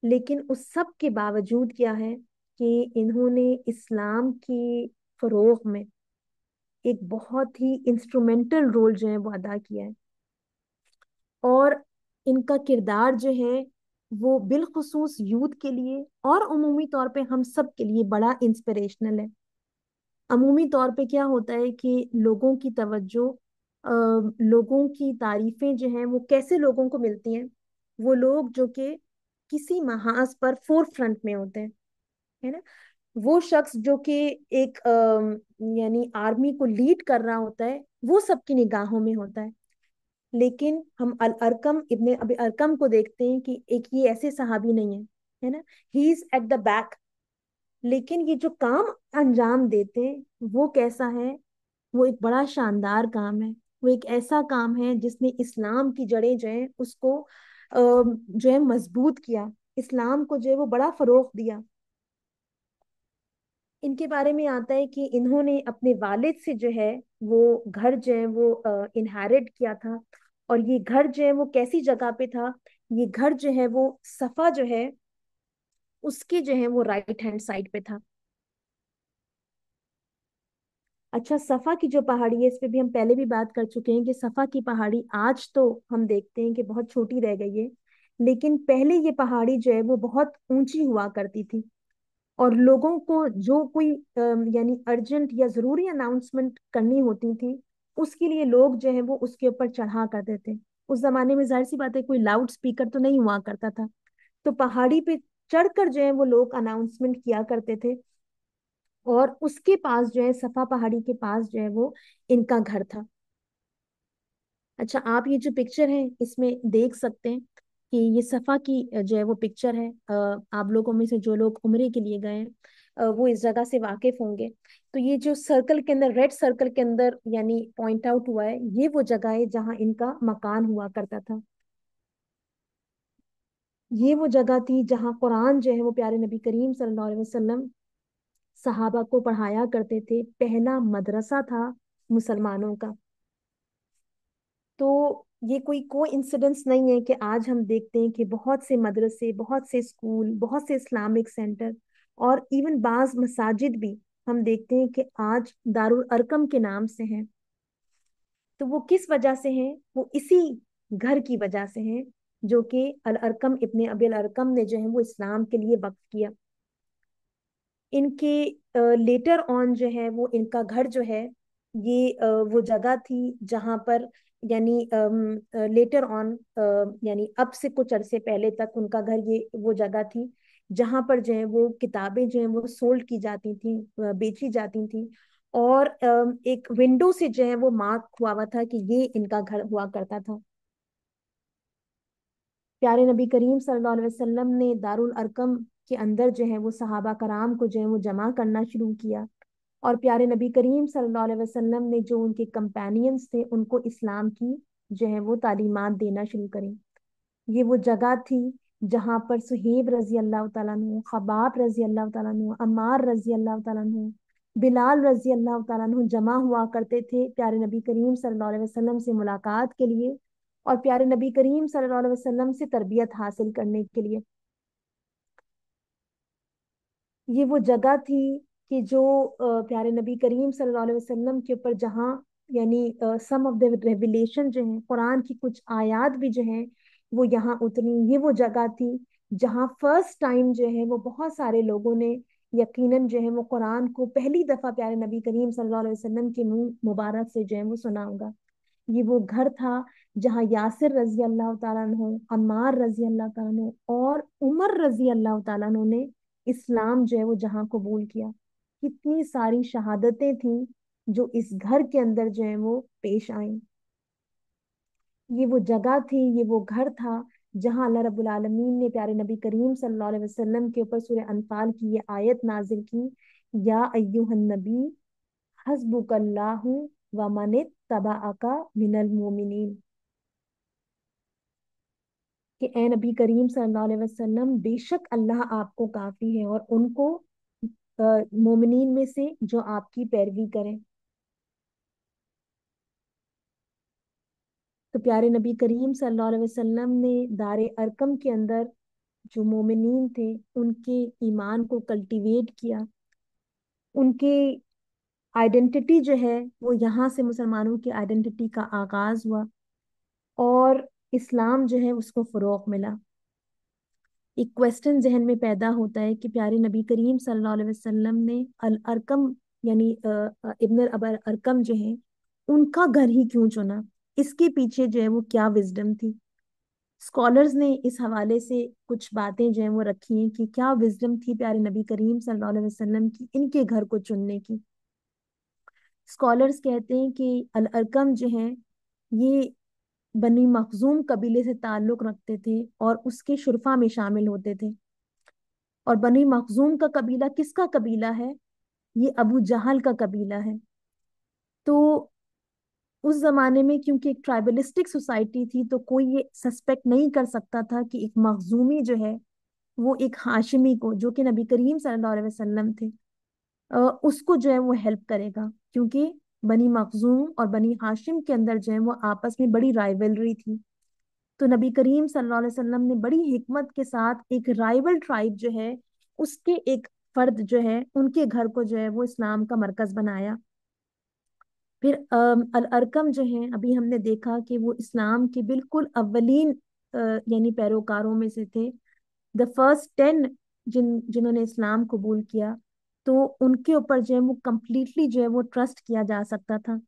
Speaker 1: लेकिन उस सब के बावजूद क्या है कि इन्होंने इस्लाम की फरोग में एक बहुत ही इंस्ट्रूमेंटल रोल जो है वो अदा किया है। और इनका किरदार जो है वो बिलखुसूस यूथ के लिए और उमूमी तौर पे हम सब के लिए बड़ा इंस्पिरेशनल है। अमूमी तौर पे क्या होता है कि लोगों की तवज्जो, लोगों की तारीफें जो हैं वो कैसे लोगों को मिलती हैं? वो लोग जो कि किसी महाज पर फोर फ्रंट में होते हैं, है ना। वो शख्स जो कि एक यानी आर्मी को लीड कर रहा होता है, वो सबकी निगाहों में होता है। लेकिन हम अल अरकम इब्ने अबी अरकम को देखते हैं कि एक ये ऐसे सहाबी नहीं है, है ना। He is at the back, लेकिन ये जो काम अंजाम देते हैं वो कैसा है? वो एक बड़ा शानदार काम है। वो एक ऐसा काम है जिसने इस्लाम की जड़ें जो है उसको जो है मजबूत किया, इस्लाम को जो है वो बड़ा फरोग दिया। इनके बारे में आता है कि इन्होंने अपने वालिद से जो है वो घर जो है वो इनहेरिट किया था। और ये घर जो है वो कैसी जगह पे था? ये घर जो है वो सफा जो है उसके जो है वो राइट हैंड साइड पे था। अच्छा, सफा की जो पहाड़ी है इस पे भी हम पहले भी बात कर चुके हैं कि सफा की पहाड़ी आज तो हम देखते हैं कि बहुत छोटी रह गई है, लेकिन पहले ये पहाड़ी जो है वो बहुत ऊंची हुआ करती थी। और लोगों को जो कोई यानी अर्जेंट या जरूरी अनाउंसमेंट करनी होती थी, उसके लिए लोग जो है वो उसके ऊपर चढ़ा करते थे। उस जमाने में जाहिर सी बात है कोई लाउड स्पीकर तो नहीं हुआ करता था, तो पहाड़ी पे चढ़कर जो है वो लोग अनाउंसमेंट किया करते थे। और उसके पास जो है सफा पहाड़ी के पास जो है वो इनका घर था। अच्छा, आप ये जो पिक्चर है इसमें देख सकते हैं कि ये सफा की जो है वो पिक्चर है। आप लोगों में से जो लोग उम्रे के लिए गए हैं वो इस जगह से वाकिफ होंगे। तो ये जो सर्कल के अंदर, रेड सर्कल के अंदर यानी पॉइंट आउट हुआ है, ये वो जगह है जहाँ इनका मकान हुआ करता था। ये वो जगह थी जहाँ कुरान जो है वो प्यारे नबी करीम सल्लल्लाहु अलैहि वसल्लम सहाबा को पढ़ाया करते थे। पहला मदरसा था मुसलमानों का। तो ये कोई को इंसिडेंस नहीं है कि आज हम देखते हैं कि बहुत से मदरसे, बहुत से स्कूल, बहुत से इस्लामिक सेंटर और इवन बाज मसाजिद भी हम देखते हैं कि आज दारुल अरकम के नाम से हैं। तो वो किस वजह से हैं? वो इसी घर की वजह से हैं जो कि अल अरकम इब्ने अबी अल अरकम ने जो है वो इस्लाम के लिए वक्फ किया। इनके लेटर ऑन जो है वो इनका घर जो है ये वो जगह थी जहां पर यानी लेटर ऑन यानी अब से कुछ अरसे पहले तक उनका घर ये वो जगह थी जहां पर जो है वो किताबें जो है वो सोल्ड की जाती थी, बेची जाती थी। और एक विंडो से जो है वो मार्क हुआ हुआ था कि ये इनका घर हुआ करता था। प्यारे नबी करीम सल्लल्लाहु अलैहि वसल्लम ने दारुल अरकम के अंदर जो है वो सहाबा कराम को जो है वो जमा करना शुरू किया। और प्यारे नबी करीम सल्लल्लाहु अलैहि वसल्लम ने जो उनके कंपेनियंस थे उनको इस्लाम की जो है वो तालीमात देना शुरू करी। ये वो जगह थी जहां पर सुहेब रजी अल्लाह तआला अन्हु, खबाब रजी अल्लाह तआला अन्हु, अम्मार रजी अल्लाह तआला अन्हु, बिलाल रजी अल्लाह तआला अन्हु जमा हुआ करते थे प्यारे नबी करीम सल्लल्लाहु अलैहि वसल्लम से मुलाकात के लिए और प्यारे नबी करीम सल्लल्लाहु अलैहि वसल्लम से तरबियत हासिल करने के लिए। ये वो जगह थी कि जो प्यारे नबी करीम सल्लल्लाहु अलैहि वसल्लम के ऊपर जहाँ यानी सम ऑफ द रेवलेशन जो है, कुरान की कुछ आयत भी जो है वो यहाँ उतरी। ये वो जगह थी जहाँ फर्स्ट टाइम जो है वो बहुत सारे लोगों ने यकीनन जो है वो कुरान को पहली दफा प्यारे नबी करीम सल्लल्लाहु अलैहि वसल्लम के मुंह मुबारक से जो है वो सुना होगा। ये वो घर था जहाँ यासिर रजी अल्लाह तआला अन्हु, अम्मार रजी अल्लाह तआला अन्हु और उमर रजी अल्लाह तआला अन्हु ने इस्लाम जो है वो जहाँ कबूल किया। कितनी सारी शहादतें थी जो इस घर के अंदर जो है वो पेश आई। ये वो जगह थी, ये वो घर था जहाँ अल्लाह रब्बुल आलमीन ने प्यारे नबी करीम सल्लल्लाहु अलैहि वसल्लम के ऊपर सूरह अनफाल की ये आयत नाजिल की, या अय्युहन नबी हस्बुकल्लाहु व मन तबाअका मिनल मोमिनीन। कि ए नबी करीम सल्लल्लाहु अलैहि वसल्लम, बेशक अल्लाह आपको काफी है और उनको मोमिनीन में से जो आपकी पैरवी करें। तो प्यारे नबी करीम सल्लल्लाहु अलैहि वसल्लम ने दारे अरकम के अंदर जो मोमिनीन थे उनके ईमान को कल्टीवेट किया। उनके आइडेंटिटी जो है वो यहाँ से मुसलमानों की आइडेंटिटी का आगाज हुआ, और इस्लाम जो है उसको फरोग मिला। एक क्वेश्चन जहन में पैदा होता है कि प्यारे नबी करीम सल्लल्लाहु अलैहि वसल्लम ने अल अरकम यानी इब्न अबर अरकम जो है उनका घर ही क्यों चुना? इसके पीछे जो है वो क्या विजडम थी? स्कॉलर्स ने इस हवाले से कुछ बातें जो है वो रखी हैं कि क्या विजडम थी प्यारे नबी करीम सल्लल्लाहु अलैहि वसल्लम की इनके घर को चुनने की। स्कॉलर्स कहते हैं कि अल अरकम जो है ये बनी मखजूम कबीले से ताल्लुक रखते थे और उसके शुरफा में शामिल होते थे। और बनी मखजूम का कबीला किसका कबीला है? ये अबू जहल का कबीला है। तो उस जमाने में क्योंकि एक ट्राइबलिस्टिक सोसाइटी थी तो कोई ये सस्पेक्ट नहीं कर सकता था कि एक मखजूमी जो है वो एक हाशिमी को, जो कि नबी करीम सल्लल्लाहु अलैहि वसल्लम थे, उसको जो है वो हेल्प करेगा, क्योंकि बनी मखजूम और बनी हाशिम के अंदर जो है वो आपस में बड़ी राइवलरी थी। तो नबी करीम सल्लल्लाहु अलैहि वसल्लम ने बड़ी हिकमत के साथ एक राइवल ट्राइब जो है उसके एक फर्द जो है उनके घर को जो है वो इस्लाम का मरकज बनाया। फिर अल अरकम जो है अभी हमने देखा कि वो इस्लाम के बिल्कुल अव्वलीन यानी पैरोकारों में से थे। द फर्स्ट 10 जिन्होंने इस्लाम कबूल किया, तो उनके ऊपर जो है वो कंप्लीटली जो है वो ट्रस्ट किया जा सकता था।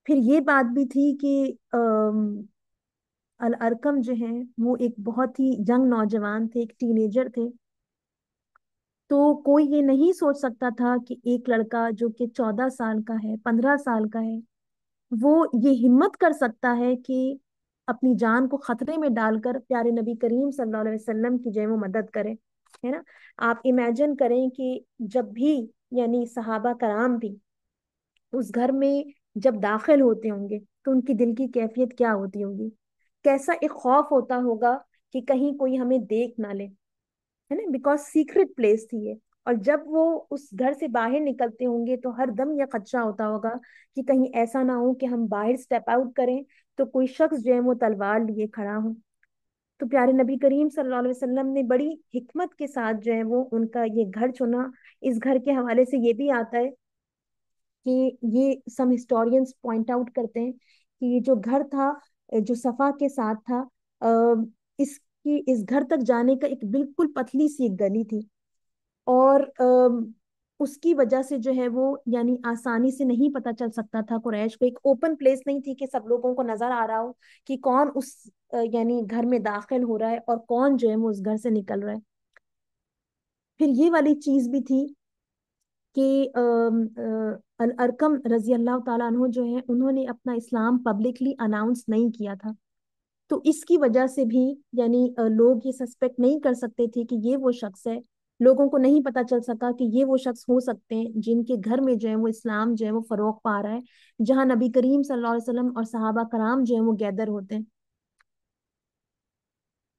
Speaker 1: फिर ये बात भी थी कि अल अरकम जो है वो एक बहुत ही यंग नौजवान थे, एक टीनेजर थे। तो कोई ये नहीं सोच सकता था कि एक लड़का जो कि 14 साल का है, 15 साल का है, वो ये हिम्मत कर सकता है कि अपनी जान को खतरे में डालकर प्यारे नबी करीम सल्लल्लाहु अलैहि वसल्लम की जो है वो मदद करे। है ना? आप इमेजिन करें कि जब भी यानी सहाबा कराम भी उस घर में जब दाखिल होते होंगे तो उनकी दिल की कैफियत क्या होती होगी, कैसा एक खौफ होता होगा कि कहीं कोई हमें देख ना ले। है ना? बिकॉज सीक्रेट प्लेस थी ये। और जब वो उस घर से बाहर निकलते होंगे तो हर दम ये खदशा होता होगा कि कहीं ऐसा ना हो कि हम बाहर स्टेप आउट करें तो कोई शख्स जो है वो तलवार लिए खड़ा हो। तो प्यारे नबी करीम सल्लल्लाहु अलैहि वसल्लम ने बड़ी हिकमत के साथ जो है वो उनका ये घर चुना। इस घर के हवाले से ये भी आता है कि ये सम हिस्टोरियंस पॉइंट आउट करते हैं कि ये जो घर था जो सफा के साथ था, इसकी इस घर तक जाने का एक बिल्कुल पतली सी एक गली थी। और उसकी वजह से जो है वो यानी आसानी से नहीं पता चल सकता था कुरैश को। एक ओपन प्लेस नहीं थी कि सब लोगों को नजर आ रहा हो कि कौन उस यानी घर में दाखिल हो रहा है और कौन जो है वो उस घर से निकल रहा है। फिर ये वाली चीज भी थी कि अल अरकम रजी अल्लाह ताला अन्हो जो है उन्होंने अपना इस्लाम पब्लिकली अनाउंस नहीं किया था। तो इसकी वजह से भी यानी लोग ये सस्पेक्ट नहीं कर सकते थे कि ये वो शख्स है। लोगों को नहीं पता चल सका कि ये वो शख्स हो सकते हैं जिनके घर में जो है वो इस्लाम जो है वो फरोग पा रहा है, जहां नबी करीम सल्लल्लाहु अलैहि वसल्लम और सहाबा कराम जो है वो गैदर होते हैं।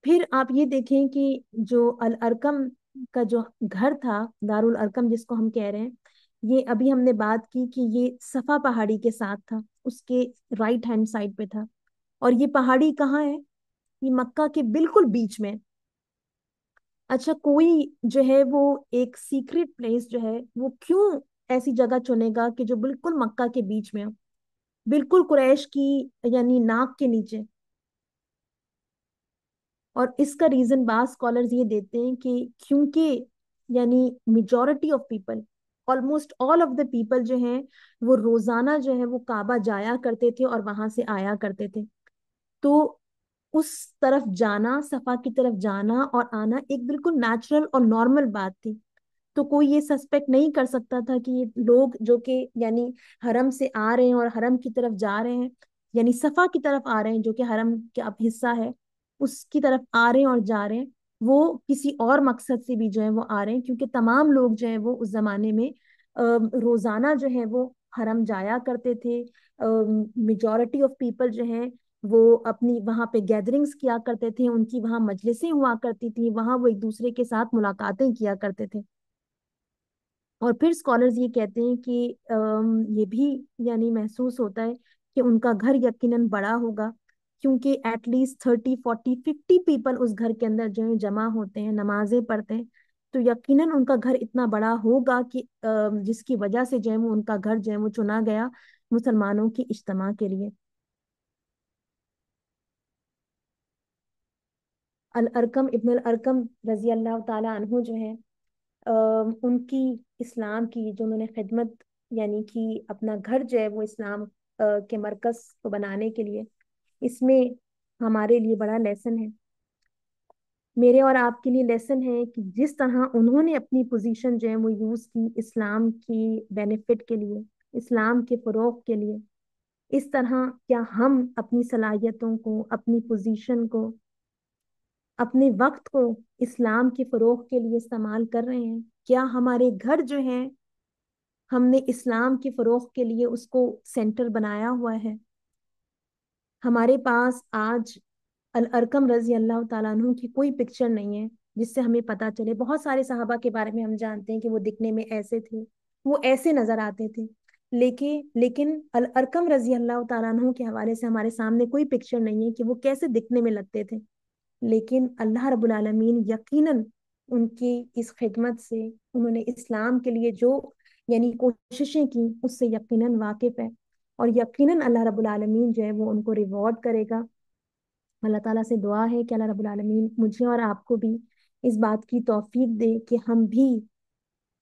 Speaker 1: फिर आप ये देखें कि जो अल अरकम का जो घर था, दारुल अरकम जिसको हम कह रहे हैं, ये अभी हमने बात की कि ये सफा पहाड़ी के साथ था, उसके राइट हैंड साइड पे था। और ये पहाड़ी कहाँ है? ये मक्का के बिल्कुल बीच में। अच्छा, कोई जो है वो एक सीक्रेट प्लेस जो है वो क्यों ऐसी जगह चुनेगा कि जो बिल्कुल मक्का के बीच में हो, बिल्कुल कुरैश की यानी नाक के नीचे? और इसका रीजन बास स्कॉलर्स ये देते हैं कि क्योंकि यानी majority of people, almost all of the people जो हैं वो रोजाना जो है वो काबा जाया करते थे और वहां से आया करते थे। तो उस तरफ जाना, सफा की तरफ जाना और आना एक बिल्कुल नेचुरल और नॉर्मल बात थी। तो कोई ये सस्पेक्ट नहीं कर सकता था कि ये लोग जो कि यानी हरम से आ रहे हैं और हरम की तरफ जा रहे हैं, यानी सफा की तरफ आ रहे हैं जो कि हरम का अब हिस्सा है, उसकी तरफ आ रहे हैं और जा रहे हैं, वो किसी और मकसद से भी जो है वो आ रहे हैं, क्योंकि तमाम लोग जो है वो उस जमाने में रोजाना जो है वो हरम जाया करते थे। मेजॉरिटी ऑफ पीपल जो है वो अपनी वहां पे गैदरिंग्स किया करते थे, उनकी वहां मजलिसें हुआ करती थी, वहां वो एक दूसरे के साथ मुलाकातें किया करते थे। اور پھر اسکالرز یہ کہتے ہیں کہ یہ بھی یعنی محسوس ہوتا ہے کہ ان کا گھر یقیناً بڑا ہوگا، کیونکہ ایٹ لیسٹ 30 40 50 پیپل اس گھر کے اندر جو ہے جمع ہوتے ہیں، نمازیں پڑھتے ہیں، تو یقیناً ان کا گھر اتنا بڑا ہوگا کہ جس کی وجہ سے جو ہے وہ ان کا گھر جو ہے وہ چنا گیا مسلمانوں کی اجتماع کے لیے۔ الارقم ابن الارقم رضی اللہ تعالی عنہ جو ہے، ان کی اسلام کی جو انہوں نے خدمت یعنی کہ اپنا گھر جو ہے وہ اسلام کے مرکز کو بنانے کے لیے، اس میں ہمارے لیے بڑا لیسن ہے، میرے اور آپ کے لیے لیسن ہے کہ جس طرح انہوں نے اپنی پوزیشن جو ہے وہ یوز کی اسلام کی بینیفٹ کے لیے، اسلام کے فروغ کے لیے، اس طرح کیا ہم اپنی صلاحیتوں کو، اپنی پوزیشن کو، اپنے وقت کو اسلام کے فروغ کے لیے استعمال کر رہے ہیں؟ کیا ہمارے گھر جو ہیں ہم نے اسلام کے فروغ کے لیے اس کو سینٹر بنایا ہوا ہے؟ ہمارے پاس آج الارقم رضی اللہ تعالیٰ عنہ کی کوئی پکچر نہیں ہے جس سے ہمیں پتا چلے۔ بہت سارے صحابہ کے بارے میں ہم جانتے ہیں کہ وہ دکھنے میں ایسے تھے، وہ ایسے نظر آتے تھے، لیکن الارقم رضی اللہ تعالیٰ عنہ کے حوالے سے ہمارے سامنے کوئی پکچر نہیں ہے کہ وہ کیسے دکھنے میں لگتے تھے، لیکن اللہ رب العالمین یقیناً ان کی اس خدمت سے، انہوں نے اسلام کے لیے جو یعنی کوششیں کی اس سے یقیناً واقف ہے، اور یقیناً اللہ رب العالمین جو ہے وہ ان کو ریوارڈ کرے گا۔ اللہ تعالیٰ سے دعا ہے کہ اللہ رب العالمین مجھے اور آپ کو بھی اس بات کی توفیق دے کہ ہم بھی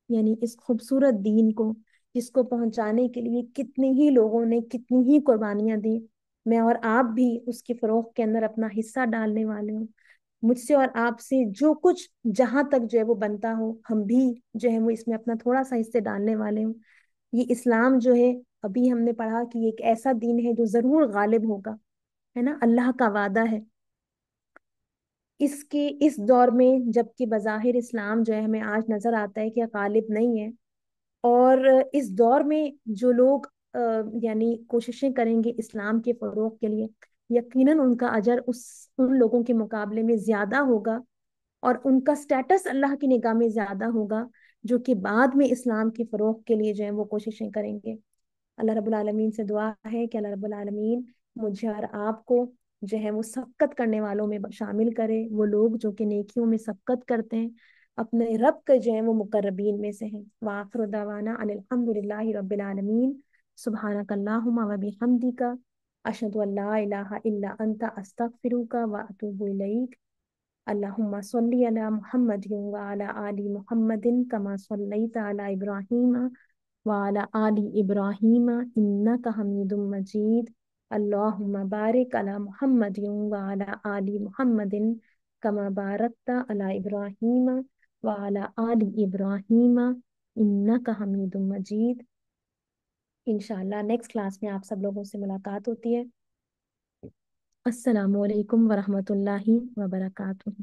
Speaker 1: یعنی اس خوبصورت دین کو، جس کو پہنچانے کے لیے کتنے ہی لوگوں نے کتنی ہی قربانیاں دی، میں اور آپ بھی اس کے فروغ کے اندر اپنا حصہ ڈالنے والے ہوں۔ مجھ سے اور آپ سے جو کچھ جہاں تک جو ہے وہ بنتا ہو، ہم بھی جو ہے وہ اس میں اپنا تھوڑا سا حصے ڈالنے والے ہوں۔ یہ اسلام جو ہے، ابھی ہم نے پڑھا کہ یہ ایک ایسا دین ہے جو ضرور غالب ہوگا، ہے نا، اللہ کا وعدہ ہے۔ اس دور میں جبکہ بظاہر اسلام جو ہے ہمیں آج نظر آتا ہے کہ غالب نہیں ہے، اور اس دور میں جو لوگ یعنی کوششیں کریں گے اسلام کے فروغ کے لیے، یقیناً ان کا اجر ان لوگوں کے مقابلے میں زیادہ ہوگا، اور ان کا سٹیٹس اللہ کی نگاہ میں زیادہ ہوگا جو کہ بعد میں اسلام کے فروغ کے لیے جو ہے وہ کوششیں کریں گے۔ اللہ رب العالمین سے دعا ہے کہ اللہ رب العالمین مجھے اور آپ کو جو ہے وہ سبقت کرنے والوں میں شامل کرے، وہ لوگ جو کہ نیکیوں میں سبقت کرتے ہیں، اپنے رب کے جو ہے وہ مقربین میں سے ہیں۔ وآخر دعوانا ان الحمد للہ رب العالمین، سبحانک اللہم و بحمدک، اشہد ان لا الہ الا انت، استغفرک و اتوب الیک۔ اللہم صلی علی محمد وعلی آل محمد کما صلیت علی ابراہیم وعلى آل إبراهيم إنك حميد مجيد۔ اللهم بارك على محمد وعلى آل محمد كما باركت على إبراهيم وعلى آل إبراهيم إنك حميد مجيد۔ انشاءاللہ نیکسٹ کلاس میں آپ سب لوگوں سے ملاقات ہوتی ہے۔ السلام علیکم ورحمۃ اللہ وبرکاتہ۔